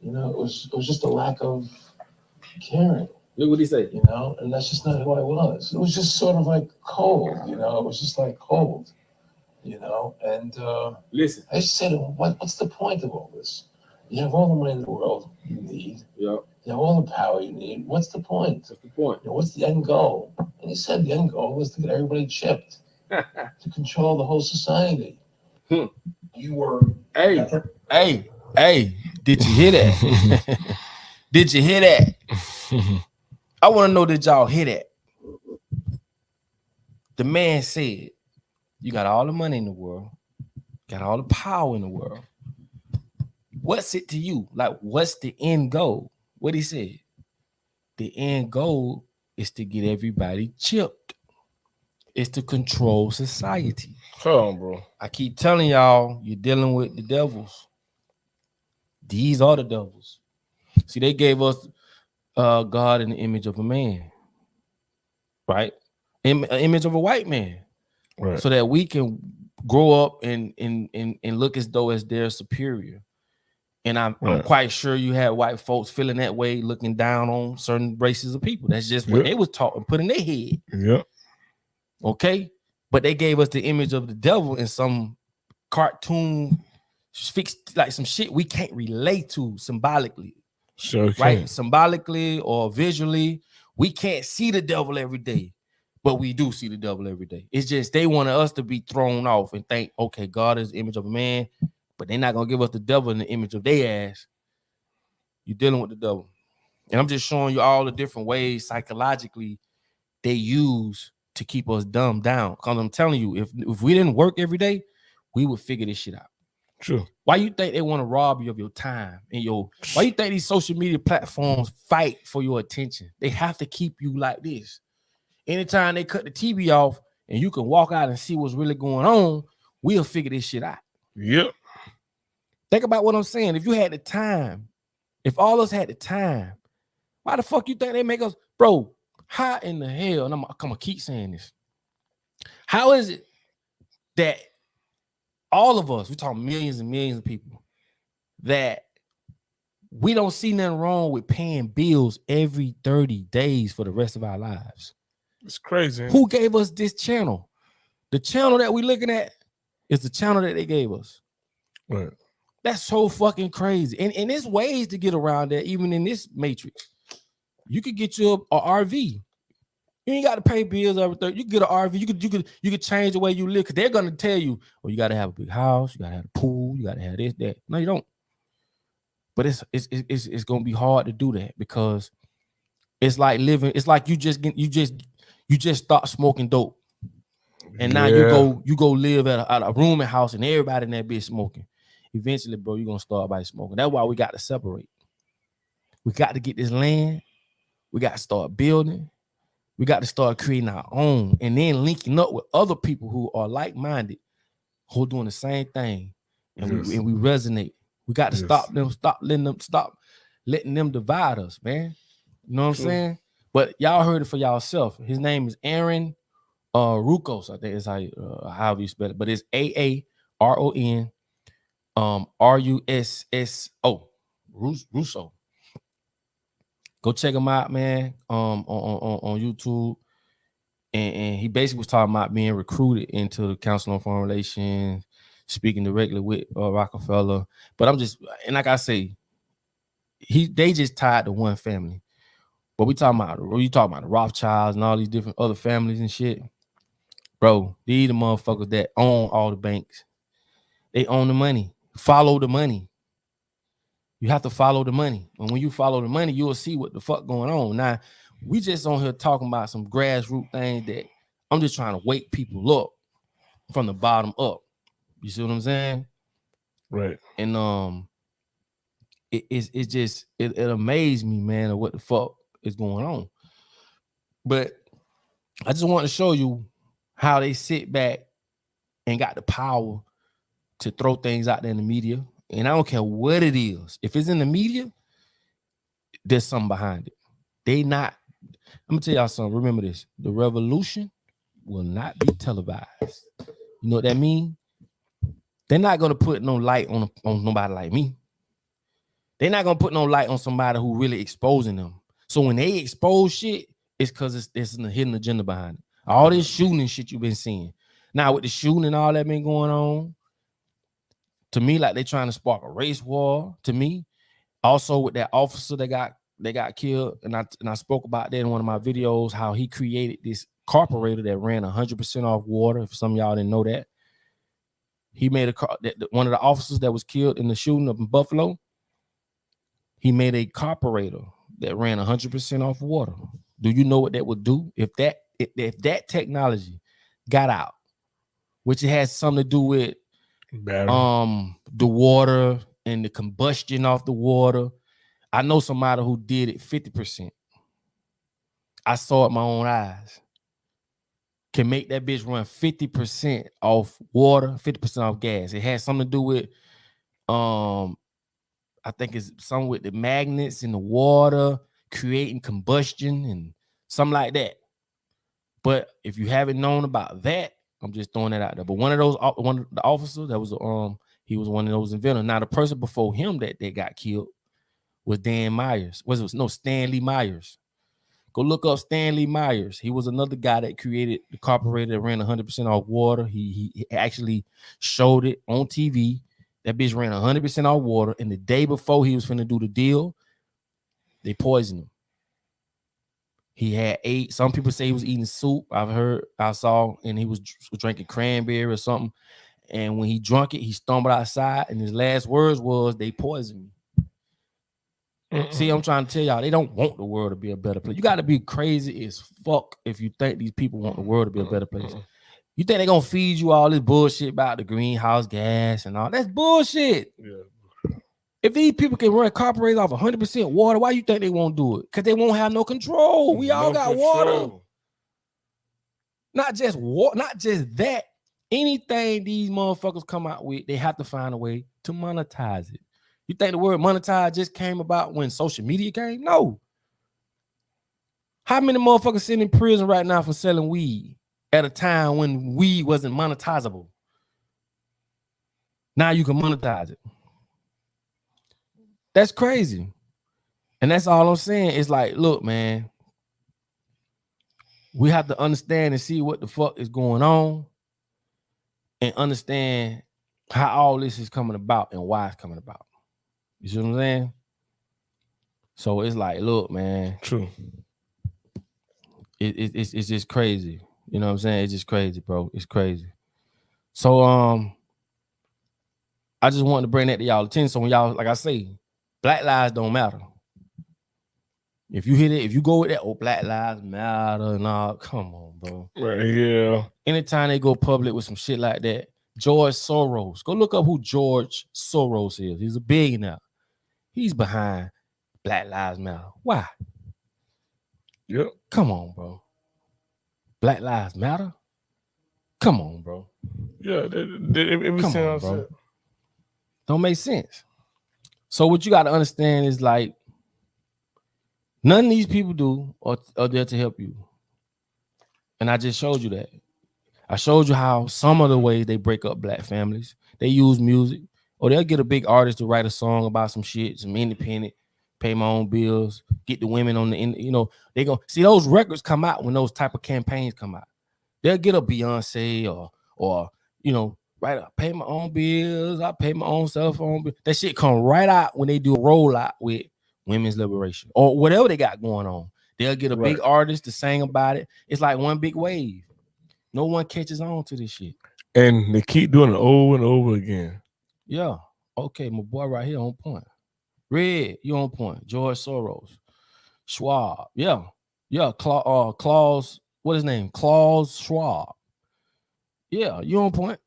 You know, it was just a lack of caring. Look what he said. You know, and that's just not who I was. It was just sort of like cold, you know, it was just like cold, you know, and Listen. I just said, what's the point of all this? You have all the money in the world you need. Yeah. You have all the power you need. What's the point? That's the point. You know, what's the end goal? And he said the end goal was to get everybody chipped, to control the whole society. You were. Hey, did you hear that? Did you hear that? I want to know that y'all hear that. The man said, you got all the money in the world, got all the power in the world. What's it to you? Like, what's the end goal? What he said? The end goal is to get everybody chipped. It's to control society. Hold on, bro. I keep telling y'all, you're dealing with the devils. These are the devils. See, they gave us God in the image of a man, right? Image of a white man, Right. so that we can grow up and look as though as they're superior. And I'm quite sure you had white folks feeling that way, looking down on certain races of people. That's just what they was taught and put in their head. Yeah. Okay. But they gave us the image of the devil in some cartoon fixed, like some shit we can't relate to symbolically. Sure. Right? Can. Symbolically or visually. We can't see the devil every day, but we do see the devil every day. It's just they wanted us to be thrown off and think, okay, God is the image of a man. But they're not gonna give us the devil in the image of their ass. You're dealing with the devil. And I'm just showing you all the different ways psychologically they use to keep us dumbed down. Because I'm telling you, if we didn't work every day, we would figure this shit out. True. Why you think they want to rob you of your time and why you think these social media platforms fight for your attention? They have to keep you like this. Anytime they cut the TV off and you can walk out and see what's really going on, we'll figure this shit out. Yep. Think about what I'm saying. If you had the time, if all of us had the time, why the fuck you think they make us, bro? How in the hell? And I'm gonna keep saying this. How is it that all of us, we're talking millions and millions of people, that we don't see nothing wrong with paying bills every 30 days for the rest of our lives? It's crazy. Who gave us this channel? The channel that we're looking at is the channel that they gave us. Right. That's so fucking crazy. And there's ways to get around that, even in this matrix. You could get you a RV. You ain't got to pay bills every 30. You can get an RV. You could change the way you live, because they're gonna tell you, well, you gotta have a big house, you gotta have a pool, you gotta have this, that. No, you don't. But it's gonna be hard to do that, because it's like living. It's like you just start smoking dope, and now you go live at a rooming house, and everybody in that bitch smoking. Eventually, bro, you're gonna start by smoking. That's why we got to separate. We got to get this land. We got to start building. We got to start creating our own, and then linking up with other people who are like-minded, who are doing the same thing, and we resonate. We got to stop letting them divide us, man. You know what I'm saying? But y'all heard it for y'allself. His name is Aaron Rukos. I think is how you spell it, but it's AARON RUSSO. Russo. Go check him out, man. On YouTube, and he basically was talking about being recruited into the Council on Foreign Relations, speaking directly with Rockefeller. But and like I say, they just tied to one family. But you talking about the Rothschilds and all these different other families and shit, bro. These the motherfuckers that own all the banks. They own the money. Follow the money. You have to follow the money. And when you follow the money, you'll see what the fuck going on. Now, we just on here talking about some grassroots things that I'm just trying to wake people up from the bottom up. You see what I'm saying? Right. And it amazed me, man, of what the fuck is going on. But I just want to show you how they sit back and got the power to throw things out there in the media. And I don't care what it is. If it's in the media, there's something behind it. I'm gonna tell y'all something. Remember this: the revolution will not be televised. You know what that means? They're not gonna put no light on nobody like me. They're not gonna put no light on somebody who really exposing them. So when they expose shit, it's because it's a hidden agenda behind it. All this shooting and shit you've been seeing. Now with the shooting and all that been going on, to me, like they trying to spark a race war. To me, also with that officer that got killed, and I spoke about that in one of my videos, how he created this carburetor that ran 100% off water. If some of y'all didn't know that, he made one of the officers that was killed in the shooting up in Buffalo. He made a carburetor that ran 100% off water. Do you know what that would do if that technology got out, which it has something to do with the water and the combustion off the water? I know somebody who did it 50%. I saw it with my own eyes. Can make that bitch run 50% off water, 50% off gas. It has something to do with I think it's something with the magnets in the water creating combustion and something like that. But if you haven't known about that, I'm just throwing that out there. But one of the officers that was he was one of those inventors. Now the person before him that got killed was Stanley Myers. Go look up Stanley Myers. He was another guy that created the carburetor that ran 100% off water. He actually showed it on TV. That bitch ran 100% off water. And the day before he was finna do the deal, they poisoned him. He had some people say he was eating soup. I saw, and he was drinking cranberry or something. And when he drunk it, he stumbled outside. And his last words was, "They poisoned me." See, I'm trying to tell y'all, they don't want the world to be a better place. You got to be crazy as fuck if you think these people want the world to be a better place. You think they're going to feed you all this bullshit about the greenhouse gas and all? That's bullshit. Yeah. If these people can run carburetors off 100% water, why you think they won't do it? Because they won't have no control. We all got water. Not just water, not just that. Anything these motherfuckers come out with, they have to find a way to monetize it. You think the word monetize just came about when social media came? No. How many motherfuckers sitting in prison right now for selling weed at a time when weed wasn't monetizable? Now you can monetize it. That's crazy. And that's all I'm saying. It's like, look, man, we have to understand and see what the fuck is going on and understand how all this is coming about and why it's coming about. You see what I'm saying? So it's like, look, man. True. It's just crazy. You know what I'm saying? It's just crazy, bro. It's crazy. So I just wanted to bring that to y'all attention. So when y'all, like I say, black lives don't matter. If you hit it, if you go with that, oh, black lives matter and all, come on, bro. Right, yeah. Anytime they go public with some shit like that, George Soros. Go look up who George Soros is. He's a billionaire. He's behind Black Lives Matter. Why? Yep. Come on, bro. Black Lives Matter? Come on, bro. Yeah, it Come on, bro. Don't make sense. So what you got to understand is like none of these people do are there to help you. And I just showed you that. I showed you how some of the ways they break up black families. They use music. Or they'll get a big artist to write a song about some shit, some independent, pay my own bills, get the women on the, you know, they go see those records come out when those type of campaigns come out. They'll get a Beyonce or you know, right up, pay my own bills, I pay my own cell phone bill. That shit come right out when they do a rollout with women's liberation or whatever they got going on. They'll get a big artist to sing about it. It's like one big wave. No one catches on to this shit. And they keep doing it over and over again. Yeah. Okay, my boy right here on point. Red, you on point. George Soros. Schwab. Yeah. Yeah. Klaus, what his name? Klaus Schwab. Yeah, you on point.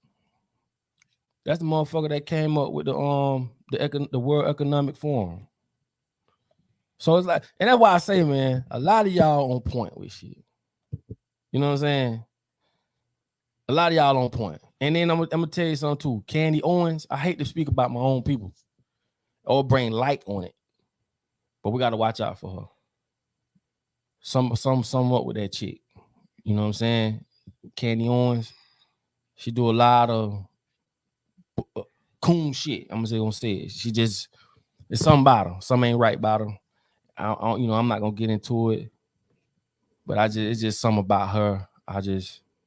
That's the motherfucker that came up with the World Economic Forum. So it's like, and that's why I say, man, a lot of y'all on point with shit. You know what I'm saying? A lot of y'all on point. And then I'm gonna tell you something too. Candy Owens, I hate to speak about my own people or bring light on it, but we gotta watch out for her. Somewhat with that chick. You know what I'm saying? Candy Owens, she do a lot of coon shit. I'm gonna say it. She just, it's something about her. Something ain't right about her. I you know, I'm not gonna get into it, but it's just something about her.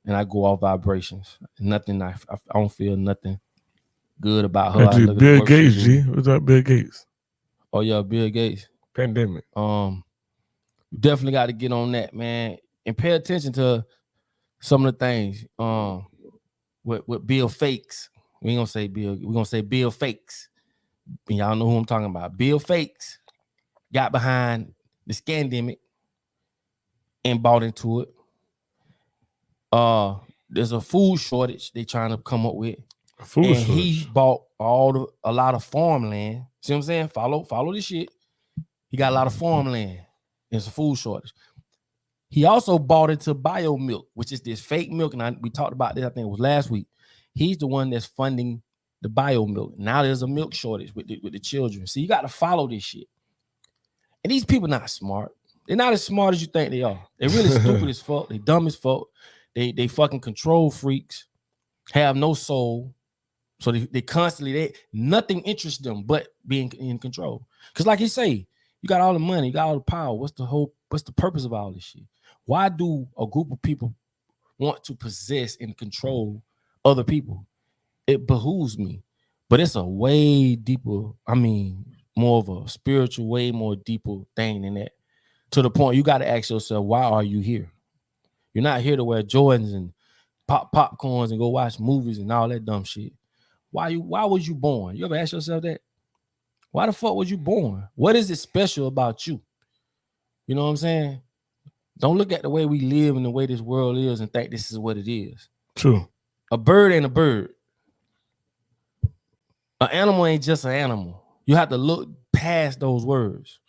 And I go off vibrations. Nothing. I don't feel nothing good about her. Bill Gates, G. What's up, Bill Gates? Oh yeah, Bill Gates. Pandemic. You definitely got to get on that, man, and pay attention to some of the things. With Bill Fakes. We ain't gonna say Bill. We're gonna say Bill Fakes. And y'all know who I'm talking about. Bill Fakes got behind the scandemic and bought into it. There's a food shortage they trying to come up with. He bought a lot of farmland. See what I'm saying? Follow this shit. He got a lot of farmland. There's a food shortage. He also bought into bio milk, which is this fake milk. And we talked about this, I think it was last week. He's the one that's funding the bio milk. Now there's a milk shortage with the children. So you got to follow this shit. And these people not smart. They're not as smart as you think they are. They're really stupid as fuck. They dumb as fuck. They fucking control freaks, have no soul. So they constantly, nothing interests them but being in control. Because like you say, you got all the money, you got all the power. What's the purpose of all this shit? Why do a group of people want to possess and control other people? It behooves me. But it's a way deeper, more of a spiritual, way more deeper thing than that. To the point you got to ask yourself, why are you here? You're not here to wear Jordans and pop popcorns and go watch movies and all that dumb shit. Why was you born? You ever ask yourself that? Why the fuck was you born? What is it special about you? You know what I'm saying? Don't look at the way we live and the way this world is and think this is what it is. True. A bird ain't a bird. An animal ain't just an animal. You have to look past those words.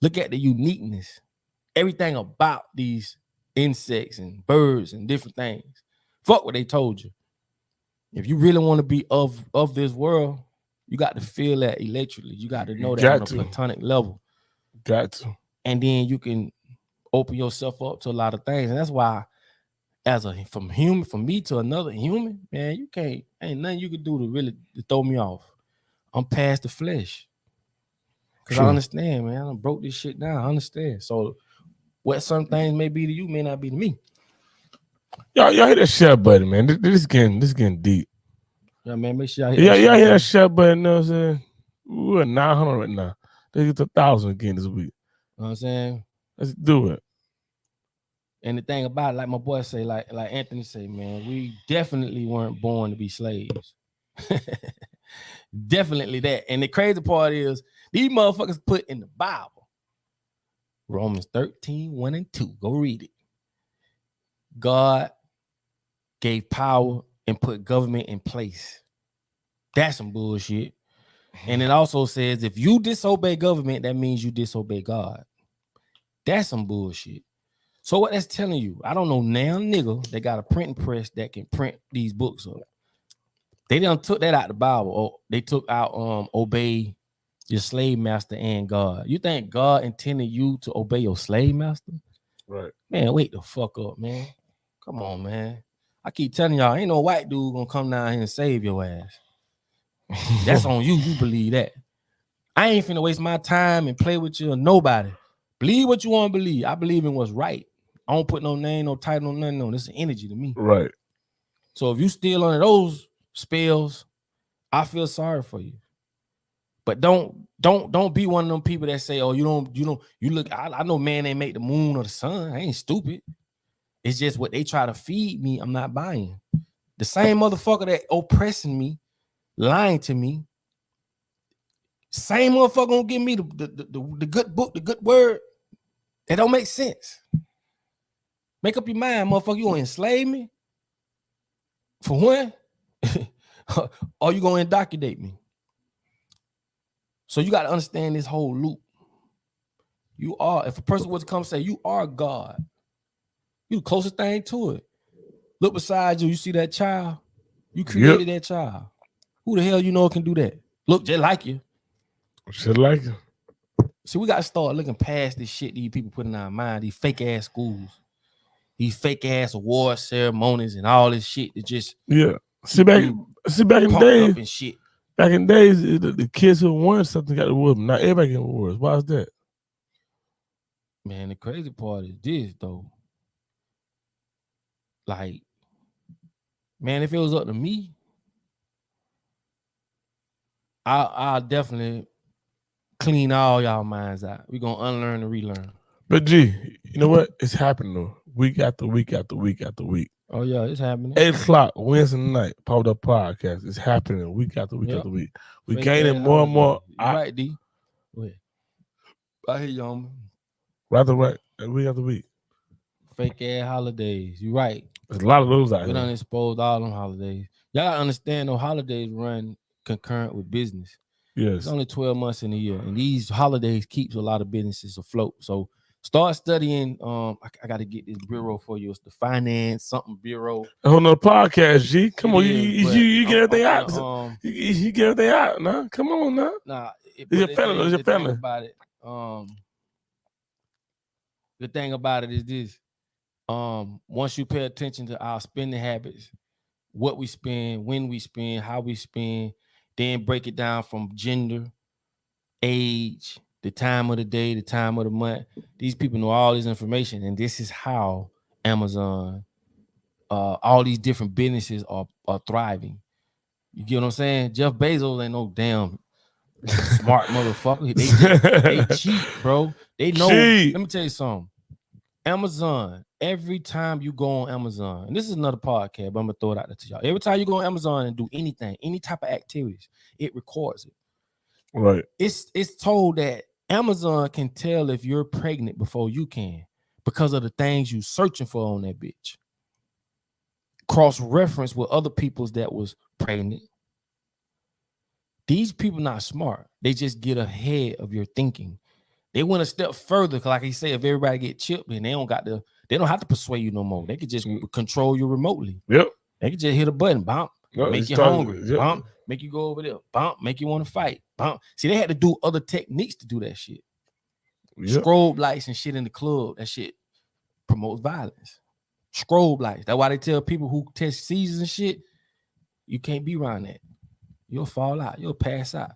Look at the uniqueness. Everything about these insects and birds and different things. Fuck what they told you. If you really want to be of this world, you got to feel that electrically. You got to know that on a platonic level. Got to. And then you can open yourself up to a lot of things. And that's why from me to another human, man, ain't nothing you can do to throw me off. I'm past the flesh. Because I understand, man. I broke this shit down. I understand. So what some things may be to you may not be to me. Y'all hit that share button, man. This is getting deep. Yeah, man, make sure y'all hit that share button. You know what I'm saying? We're at 900 right now. Let's get to 1,000 again this week. You know what I'm saying? Let's do it. And the thing about it, like my boy say, like Anthony say, man, we definitely weren't born to be slaves. Definitely that. And the crazy part is these motherfuckers put in the Bible, Romans 13, 1 and 2. Go read it. God gave power and put government in place. That's some bullshit. And it also says if you disobey government, that means you disobey God. That's some bullshit. So what that's telling you, I don't know now nigga that got a printing press that can print these books up. They done took that out the Bible. Or they took out obey your slave master and God. You think God intended you to obey your slave master? Right. Man, wake the fuck up, man. Come on, man. I keep telling y'all, ain't no white dude gonna come down here and save your ass. That's on you. You believe that. I ain't finna waste my time and play with you or nobody. Believe what you want to believe. I believe in what's right. I don't put no name, no title, no nothing on. This is energy to me. Right. So if you still under those spells, I feel sorry for you. But don't be one of them people that say, oh, you look, I know man ain't make the moon or the sun. I ain't stupid. It's just what they try to feed me, I'm not buying. The same motherfucker that oppressing me, lying to me, same motherfucker gonna give me the good book, the good word. That don't make sense. Make up your mind, motherfucker. You gonna enslave me? For one? Or you gonna indoctrinate me? So you got to understand this whole loop. You are, if a person was to come say, you are God, you the closest thing to it. Look beside you, you see that child? You created that child. Who the hell you know can do that? Look just like you. Just like you. See, we got to start looking past this shit these people put in our mind, these fake ass schools, these fake ass award ceremonies and all this shit that just See back in the days and shit. Back in the days, the kids who won something got awards. Not everybody get awards. Why is that? Man, the crazy part is this though. Like, man, if it was up to me, I'll definitely clean all y'all minds out. We're gonna unlearn and relearn. But G, you know what? It's happening though. Week after week after week after week. Oh yeah, it's happening. 8 o'clock Wednesday night, Popped Up Podcast. It's happening week after week after week. We gaining more and more. Right, D. Go ahead. I hear you, Rather right, week after week. fake ass holidays. You right. There's a lot of those out We done here. exposed all them holidays. Y'all gotta understand those holidays run concurrent with business. It's Yes. only 12 months in a year, and these holidays keeps a lot of businesses afloat. So start studying. I got to get this bureau for you. It's the Finance something Bureau. A whole nother podcast, G. Come on, It is, you but get everything I'm out. finna, You get everything out, nah. Come on, now. Nah, It's your family. It's your the thing family. about it, the thing about it is this. Once you pay attention to our spending habits, what we spend, when we spend, how we spend, then break it down from gender, age, the time of the day, the time of the month. These people know all this information, and this is how Amazon, all these different businesses are thriving. You get what I'm saying? Jeff Bezos ain't no damn smart motherfucker. They cheat, bro. They know. Cheat. Let me tell you something. Amazon, every time you go on Amazon, and this is another podcast, but I'm gonna throw it out there to y'all. Every time you go on Amazon and do anything, any type of activities, it records it. Right. It's told that Amazon can tell if you're pregnant before you can because of the things you searching for on that bitch. Cross-reference with other people's that was pregnant. These people not smart. They just get ahead of your thinking. They went a step further, like he said, if everybody get chipped and they don't have to persuade you no more. They could just control you remotely. Yep. They could just hit a button, bump, make you hungry, yep. bump, make you go over there, bump, make you want to fight, bump. See, they had to do other techniques to do that shit. Yep. Strobe lights and shit in the club, that shit promotes violence. Strobe lights. That's why they tell people who test seasons and shit, you can't be around that. You'll fall out. You'll pass out.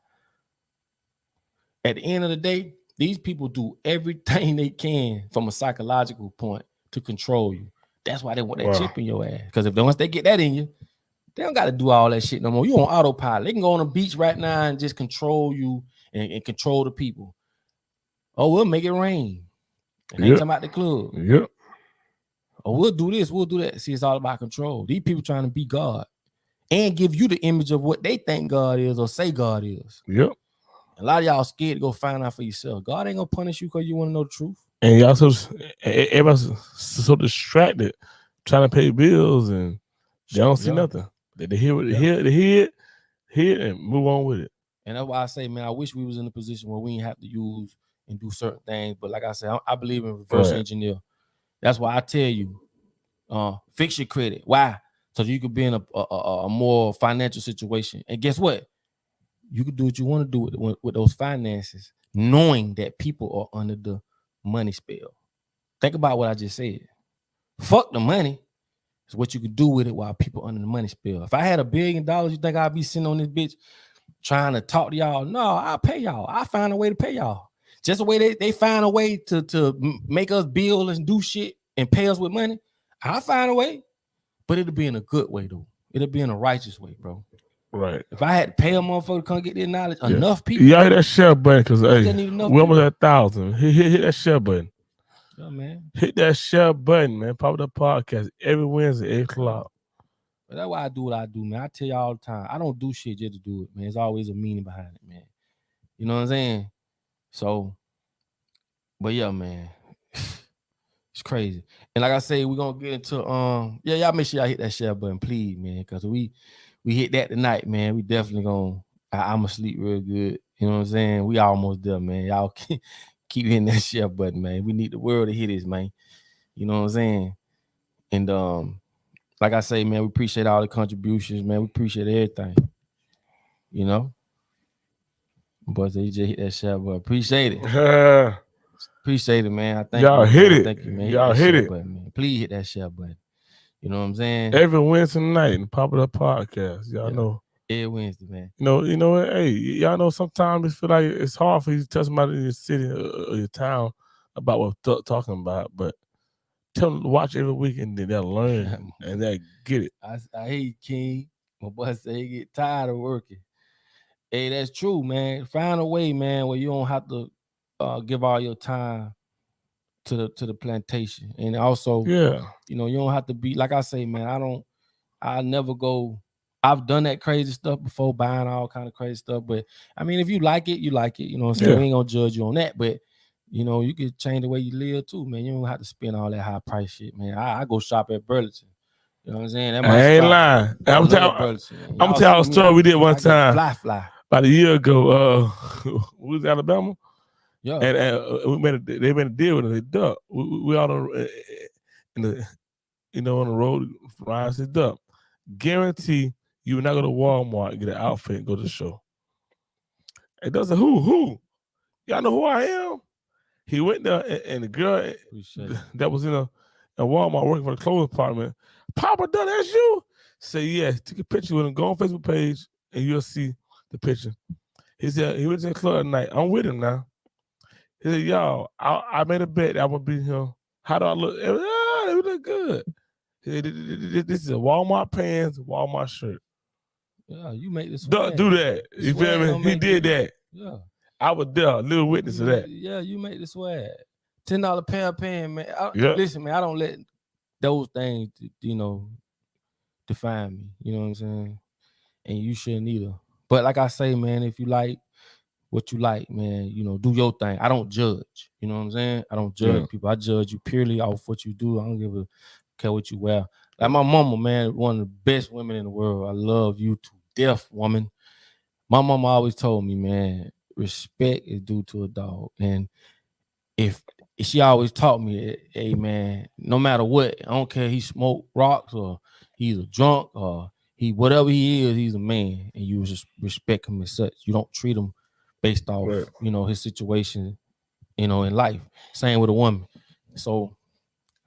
At the end of the day, these people do everything they can from a psychological point to control you. That's why they want that chip in your ass. Because once they get that in you, they don't got to do all that shit no more. You on autopilot. They can go on the beach right now and just control you and control the people. Oh, we'll make it rain. And they talking about the club. Yep. Oh, we'll do this, we'll do that. See, it's all about control. These people trying to be God and give you the image of what they think God is or say God is. Yep. A lot of y'all scared to go find out for yourself. God ain't gonna punish you because you want to know the truth. And y'all everybody's so distracted trying to pay bills and they don't see nothing. They hear it and move on with it. And that's why I say, man, I wish we was in a position where we didn't have to use and do certain things. But like I said, I believe in reverse engineer. That's why I tell you, fix your credit. Why? So you could be in a more financial situation. And guess what? You can do what you want to do with those finances, knowing that people are under the money spell. Think about what I just said. Fuck the money. It's what you could do with it while people under the money spell. If I had $1 billion, you think I'd be sitting on this bitch trying to talk to y'all? No, I'll pay y'all. I'll find a way to pay y'all. Just the way they find a way to make us bill and do shit and pay us with money. I'll find a way. But it'll be in a good way, though. It'll be in a righteous way, bro. Right. If I had to pay a motherfucker to come get their knowledge, enough people. Y'all hit that share button because we almost at 1,000. Hit that share button. Yeah, man. Hit that share button, man. Pop up podcast every Wednesday, 8 o'clock. But that's why I do what I do, man. I tell you all the time, I don't do shit just to do it, man. There's always a meaning behind it, man. You know what I'm saying? So, but yeah, man. It's crazy. And like I say, we're gonna get into y'all make sure y'all hit that share button, please, man. Because we hit that tonight, man. We definitely I'm gonna sleep real good. You know what I'm saying? We almost there, man. Y'all keep hitting that share button, man. We need the world to hit this, man. You know what I'm saying? And like I say, man, we appreciate all the contributions, man. We appreciate everything. You know? But they just hit that share button. Appreciate it. Appreciate it, man. I thank y'all you, hit man. it. Thank you, man. Y'all hit it. Button, man. Please hit that share button. You know what I'm saying? Every Wednesday night and Pop It Up podcast. Y'all know. Every Wednesday, man. You know what? Hey, y'all know sometimes it feel like it's hard for you to tell somebody in your city or your town about what we're talking about, but tell them to watch every week and they'll learn and they'll get it. I hear you, King. My boy say he get tired of working. Hey, that's true, man. Find a way, man, where you don't have to give all your time to the plantation. And also, you know, you don't have to be, like I say, man, I never go. I've done that crazy stuff before, buying all kind of crazy stuff. But I mean, if you like it, you like it. You know what I'm saying? We ain't gonna judge you on that. But You know, you can change the way you live too, man. You don't have to spend all that high price shit, man. I go shop at Burlington. You know what I'm saying? That I ain't spot. lying. I I'm love telling Burlington, man. I'm Y'all tell a see me, story we did one I get time fly. about a year ago. We was in Alabama, Yeah. and they made a deal with us. They duck. We out on in the on the road. Ryan said, "Duck, guarantee you will not go to Walmart and get an outfit and go to the show." It doesn't who y'all know who I am. He went there and the girl that was in a Walmart working for the clothing department, Papa, that's you. Say yeah. Take a picture with him. Go on Facebook page and you'll see the picture. He said he went to the club at night. I'm with him now. He said, y'all, I made a bet I would be here. How do I look? It look good. He said, this is a Walmart pants, Walmart shirt. Yeah, you make this. Do that. You feel me? He did that. Yeah. I was there, a little witness of that. Yeah, you make the swag. $10 pair of pants, man. Yeah. Listen, man, I don't let those things, define me. You know what I'm saying? And you shouldn't either. But like I say, man, if you like what you like, man, do your thing. I don't judge. You know what I'm saying? I don't judge people. I judge you purely off what you do. I don't give a care what you wear. Like my mama, man, one of the best women in the world. I love you to death, woman. My mama always told me, man, respect is due to a dog. And if she always taught me, hey man, no matter what, I don't care he smoke rocks or he's a drunk or whatever he is, he's a man, and you just respect him as such. You don't treat him based off, his situation, in life. Same with a woman. So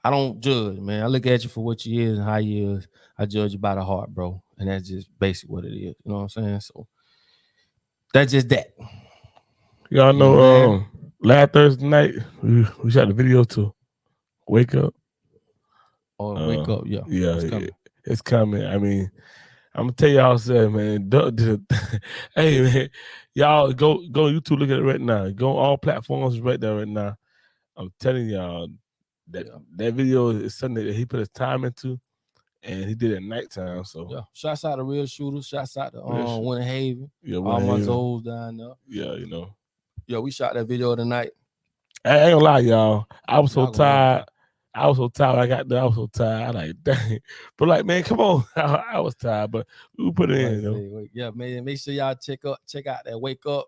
I don't judge, man. I look at you for what you is and how you is. I judge you by the heart, bro. And that's just basically what it is. You know what I'm saying? So that's just that. Y'all know, last Thursday night, we shot the video to Wake Up. Wake Up, yeah. It's coming. I mean, I'm gonna tell y'all something, man. Hey, man, y'all go YouTube, look at it right now. Go on all platforms right there right now. I'm telling y'all that video is something that he put his time into, and he did it at nighttime. So yeah, shouts out to Real Shooters. Shouts out to Winter Haven. Yeah, all my Zoes down there. Yeah, Yeah, we shot that video tonight. I ain't gonna lie, y'all. I was so tired. I got there. I was so tired. I like, dang. But like, man, come on. I was tired, but we put it in. Yeah, man. Make sure y'all check out that Wake Up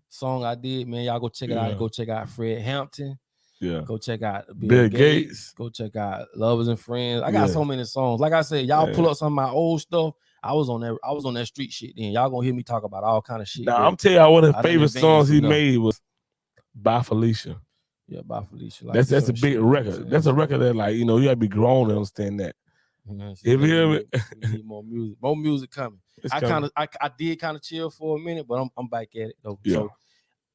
song I did, man. Y'all go check it out. Go check out Fred Hampton. Yeah. Go check out Bill Gates. Go check out Lovers and Friends. I got so many songs. Like I said, y'all pull up some of my old stuff. I was on that street shit then. Y'all gonna hear me talk about all kind of shit. Now I'm telling y'all one of the favorite songs he made was By Felicia. Yeah, By Felicia. Like that's a big record. That's a record that, like, you gotta be grown to understand that. If you hear me, we need more music. More music coming. I did kind of chill for a minute, but I'm back at it though. Yeah. So,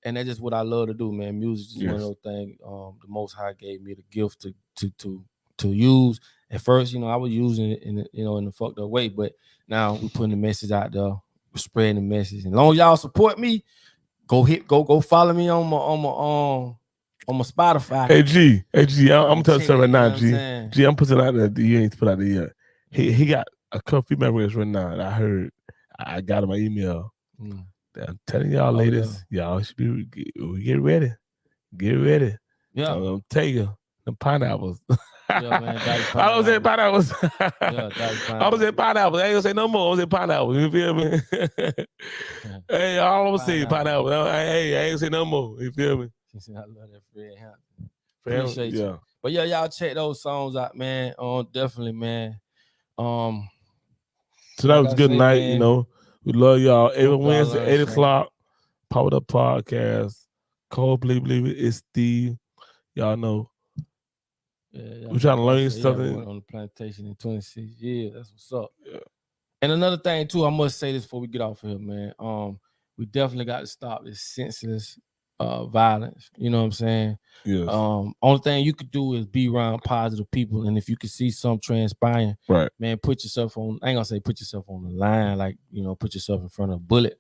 and that's just what I love to do, man. Music is one of those things. The Most High gave me the gift to use. At first, I was using it in the fucked up way, but now we're putting the message out there, we're spreading the message. And as long as y'all support me, go follow me on my Spotify. Hey G, I'm gonna tell you something right now, G. I'm putting out there. You ain't put out there yet. He got a couple female records right now. And I heard, I got in my email. I'm telling y'all, ladies, y'all should be get ready. Get ready. Yeah, I'm telling you, the pineapples. Yeah, man, I was in pineapples. I was in pineapples. I ain't gonna say no more. I was in pineapples. You feel me? Hey, all I'm gonna say pineapples. Hey, I ain't gonna say no more. You feel me? I love that Fred Hampton. Appreciate you. But yeah, y'all check those songs out, man. Definitely, man. Tonight was a good night, man. We love y'all. Every Wednesday, 8 o'clock, Powered Up Podcast. Cole, believe it, it's Steve. Y'all know. Yeah, we're trying to learn something. On the plantation in 26 years. That's what's up. Yeah. And another thing, too, I must say this before we get off of here, man. We definitely got to stop this senseless violence. You know what I'm saying? Yes. Only thing you could do is be around positive people, and if you can see something transpiring, right, man, put yourself on. I ain't gonna say put yourself on the line, like put yourself in front of a bullet,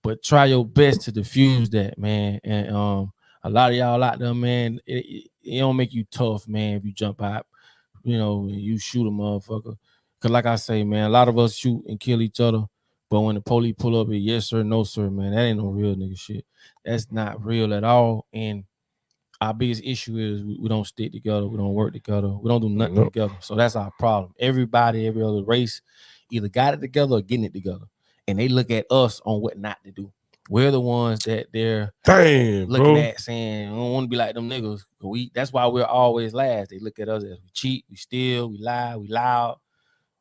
but try your best to diffuse that, man. And a lot of y'all out there, man, it don't make you tough, man, if you jump out, and you shoot a motherfucker. Cause like I say, man, a lot of us shoot and kill each other. But when the police pull up, yes sir, no sir, man, that ain't no real nigga shit. That's not real at all. And our biggest issue is we don't stick together, we don't work together, we don't do nothing together. So that's our problem. Everybody, every other race, either got it together or getting it together, and they look at us on what not to do. We're the ones that they're looking at saying, "I don't want to be like them niggas." That's why we're always last. They look at us as we cheat, we steal, we lie, we loud,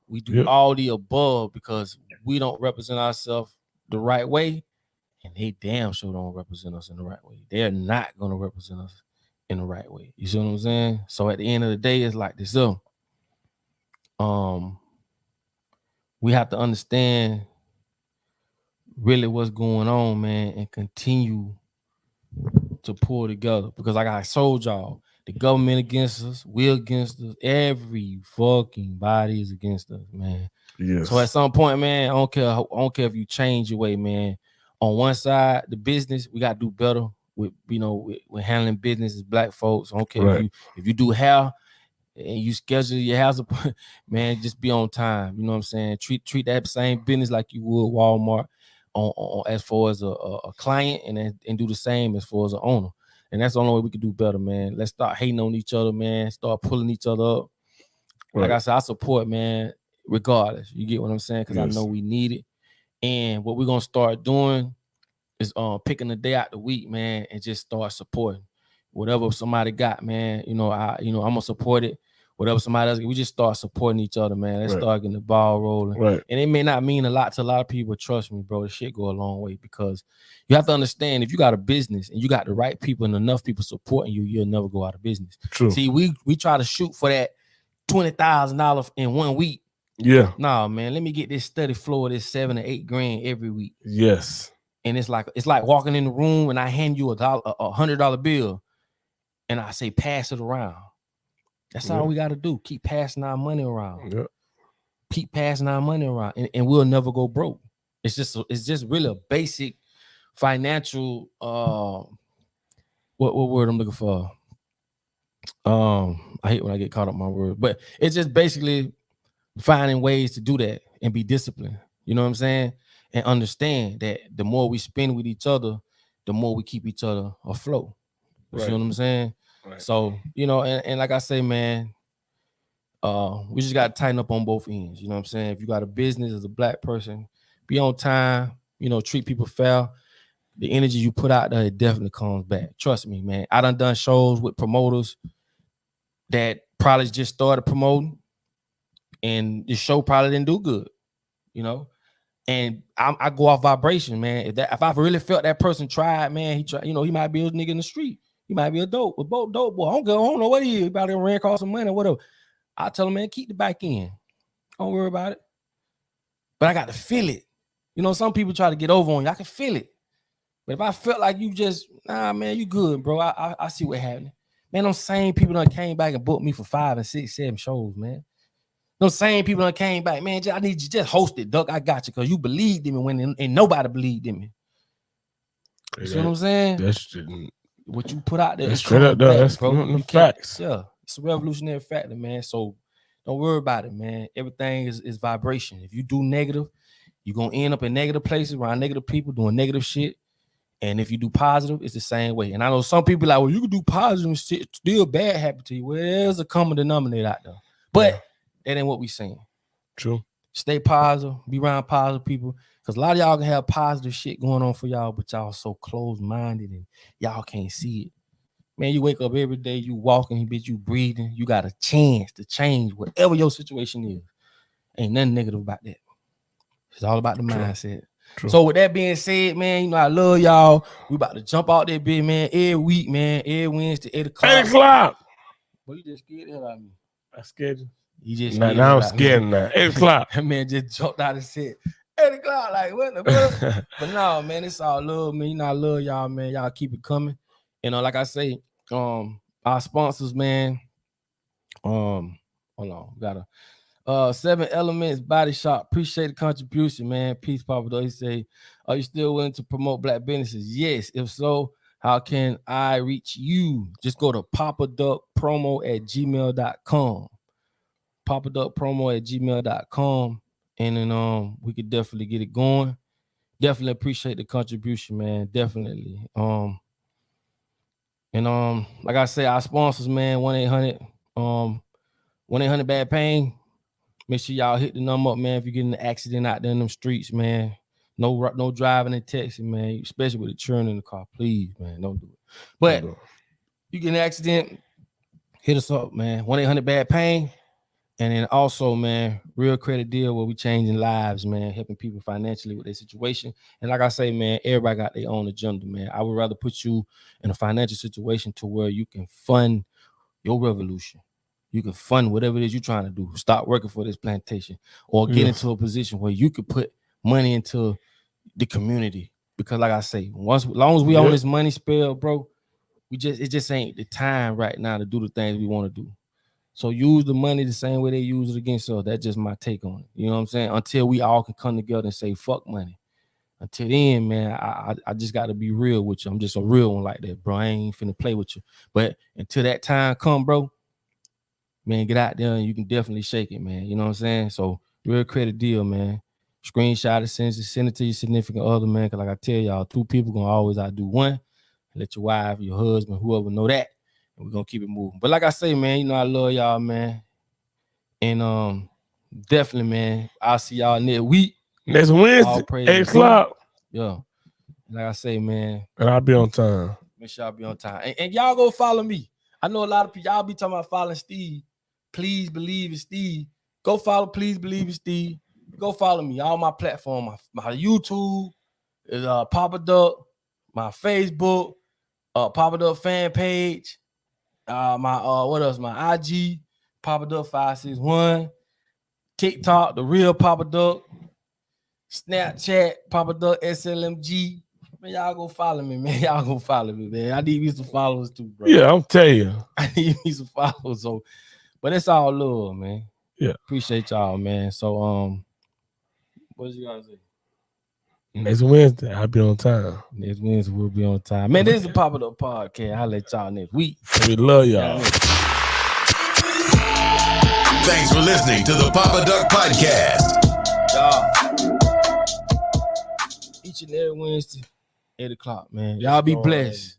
we do all the above because we don't represent ourselves the right way, and they damn sure don't represent us in the right way. They're not gonna represent us in the right way. You see what I'm saying? So at the end of the day, it's like this. We have to understand really what's going on, man, and continue to pull together. Because like I told y'all, the government against us, we against us, every fucking body is against us, man. Yes. So at some point, man, I don't care if you change your way, man. On one side, the business, we gotta do better with with handling business as black folks. I don't care if you do hair and you schedule your house, man, just be on time. You know what I'm saying? Treat that same business like you would Walmart on as far as a client, and do the same as far as an owner. And that's the only way we can do better, man. Let's start hating on each other, man. Start pulling each other up. Like I said, I support, man, regardless. You get what I'm saying? Because I know we need it. And what we're gonna start doing is picking a day out the week, man, and just start supporting whatever somebody got, man. I'm gonna support it. Whatever somebody else, we just start supporting each other, man. Let's start getting the ball rolling. And it may not mean a lot to a lot of people. Trust me, bro. This shit go a long way, because you have to understand, if you got a business and you got the right people and enough people supporting you, you'll never go out of business. True. See, we try to shoot for that $20,000 in 1 week. Yeah. Nah, man. Let me get this steady flow of this $7 or $8 grand every week. Yes. And it's like walking in the room and I hand you a $100 bill and I say, pass it around. That's all we got to do. Keep passing our money around. Yeah. Keep passing our money around, and we'll never go broke. It's just really a basic financial what word I'm looking for. I hate when I get caught up my word, but it's just basically finding ways to do that and be disciplined. You know what I'm saying? And understand that the more we spend with each other, the more we keep each other afloat. You see what I'm saying? Right. So, and like I say, man, we just got to tighten up on both ends. You know what I'm saying? If you got a business as a black person, be on time, treat people fair. The energy you put out there, it definitely comes back. Trust me, man. I done shows with promoters that probably just started promoting, and the show probably didn't do good, And I go off vibration, man. If I really felt that person tried, man, he might be a nigga in the street. He might be a dope boy. I don't know what he is. He about to ran across some money or whatever. I tell him, man, keep the back end. Don't worry about it. But I got to feel it. Some people try to get over on you. I can feel it. But if I felt like you just, man, you good, bro. I see what happened. Man, those same people done came back and booked me for 5 and 6, 7 shows, man. Those same people that came back, man, I need you just host it, Duck. I got you, because you believed in me when and nobody believed in me. You see what I'm saying? That's what you put out there. That's straight up, though. That's bro. Facts. Yeah, it's a revolutionary factor, man. So don't worry about it, man. Everything is vibration. If you do negative, you're going to end up in negative places around negative people doing negative shit. And if you do positive, it's the same way. And I know some people like, well, you can do positive and shit, still bad happen to you. Well, there's a common denominator out there. But that ain't what we saying. True. Stay positive. Be around positive people. Because a lot of y'all can have positive shit going on for y'all, but y'all so closed-minded and y'all can't see it. Man, you wake up every day, you walking, bitch, you breathing. You got a chance to change whatever your situation is. Ain't nothing negative about that. It's all about the mindset. True. So with that being said, man, I love y'all. We about to jump out there, big man, every week, man, every Wednesday, 8 o'clock. 8 o'clock. But you just scared the hell out of me. I scared you. You just now I'm scared now. 8 o'clock. That man just jumped out and said 8 o'clock. Like what? But no, man, it's all love, man. I love y'all, man. Y'all keep it coming. Like I say, our sponsors, man. Hold on, got a 7 Elements Body Shop. Appreciate the contribution, man. Peace, Papa. Though he say, are you still willing to promote black businesses? Yes. If so, how can I reach you? Just go to papaduckpromo@gmail.com. papaduckpromo@gmail.com. And then we could definitely get it going. Definitely appreciate the contribution, man. Definitely. And like I said, our sponsors, man, 1-800 bad pain. Make sure y'all hit the number up, man. If you get in an accident out there in them streets, man, no driving and texting, man. Especially with the children in the car, please, man, don't do it. But you get in an accident, hit us up, man. 1-800 bad pain. And then also, man, Real Credit Deal, where we changing lives, man, helping people financially with their situation. And like I say, man, everybody got their own agenda, man. I would rather put you in a financial situation to where you can fund your revolution. You can fund whatever it is you're trying to do. Start working for this plantation, or get into a position where you could put money into the community. Because like I say, as long as we on this money spell, bro, it just ain't the time right now to do the things we want to do. So use the money the same way they use it against us. That's just my take on it. You know what I'm saying? Until we all can come together and say, fuck money. Until then, man, I just got to be real with you. I'm just a real one like that, bro. I ain't finna play with you. But until that time come, bro, man, get out there and you can definitely shake it, man. You know what I'm saying? So Real Credit Deal, man. Screenshot it, send it to your significant other, man. Because like I tell y'all, 2 people going to always outdo 1. Let your wife, your husband, whoever know that. And we're gonna keep it moving. But like I say, man, you know I love y'all, man. And definitely, man, I'll see y'all next week. Next Wednesday, 8 o'clock. Yeah. Like I say, man. And I'll be on time. Make sure I'll be on time. And y'all go follow me. I know a lot of people, y'all be talking about following Steve. Please believe in Steve. Go follow Please Believe in Steve. Go follow me. All my platform, my YouTube is Papa Duck, my Facebook, Papa Duck fan page. What else? My IG, Papa Duck 561, TikTok, the real Papa Duck, Snapchat, Papa Duck SLMG. Man, y'all go follow me, man. Y'all go follow me, man. I need me some followers too, bro. Yeah, I'm telling you. I need me some followers. So, but it's all love, man. Yeah, appreciate y'all, man. So, what you guys say? Next Wednesday, I'll be on time. Next Wednesday, we'll be on time. Man, this is the Papa Duck Podcast. I'll let y'all next week. We love y'all. Thanks for listening to the Papa Duck Podcast. Y'all, each and every Wednesday, 8 o'clock, man. Y'all be blessed.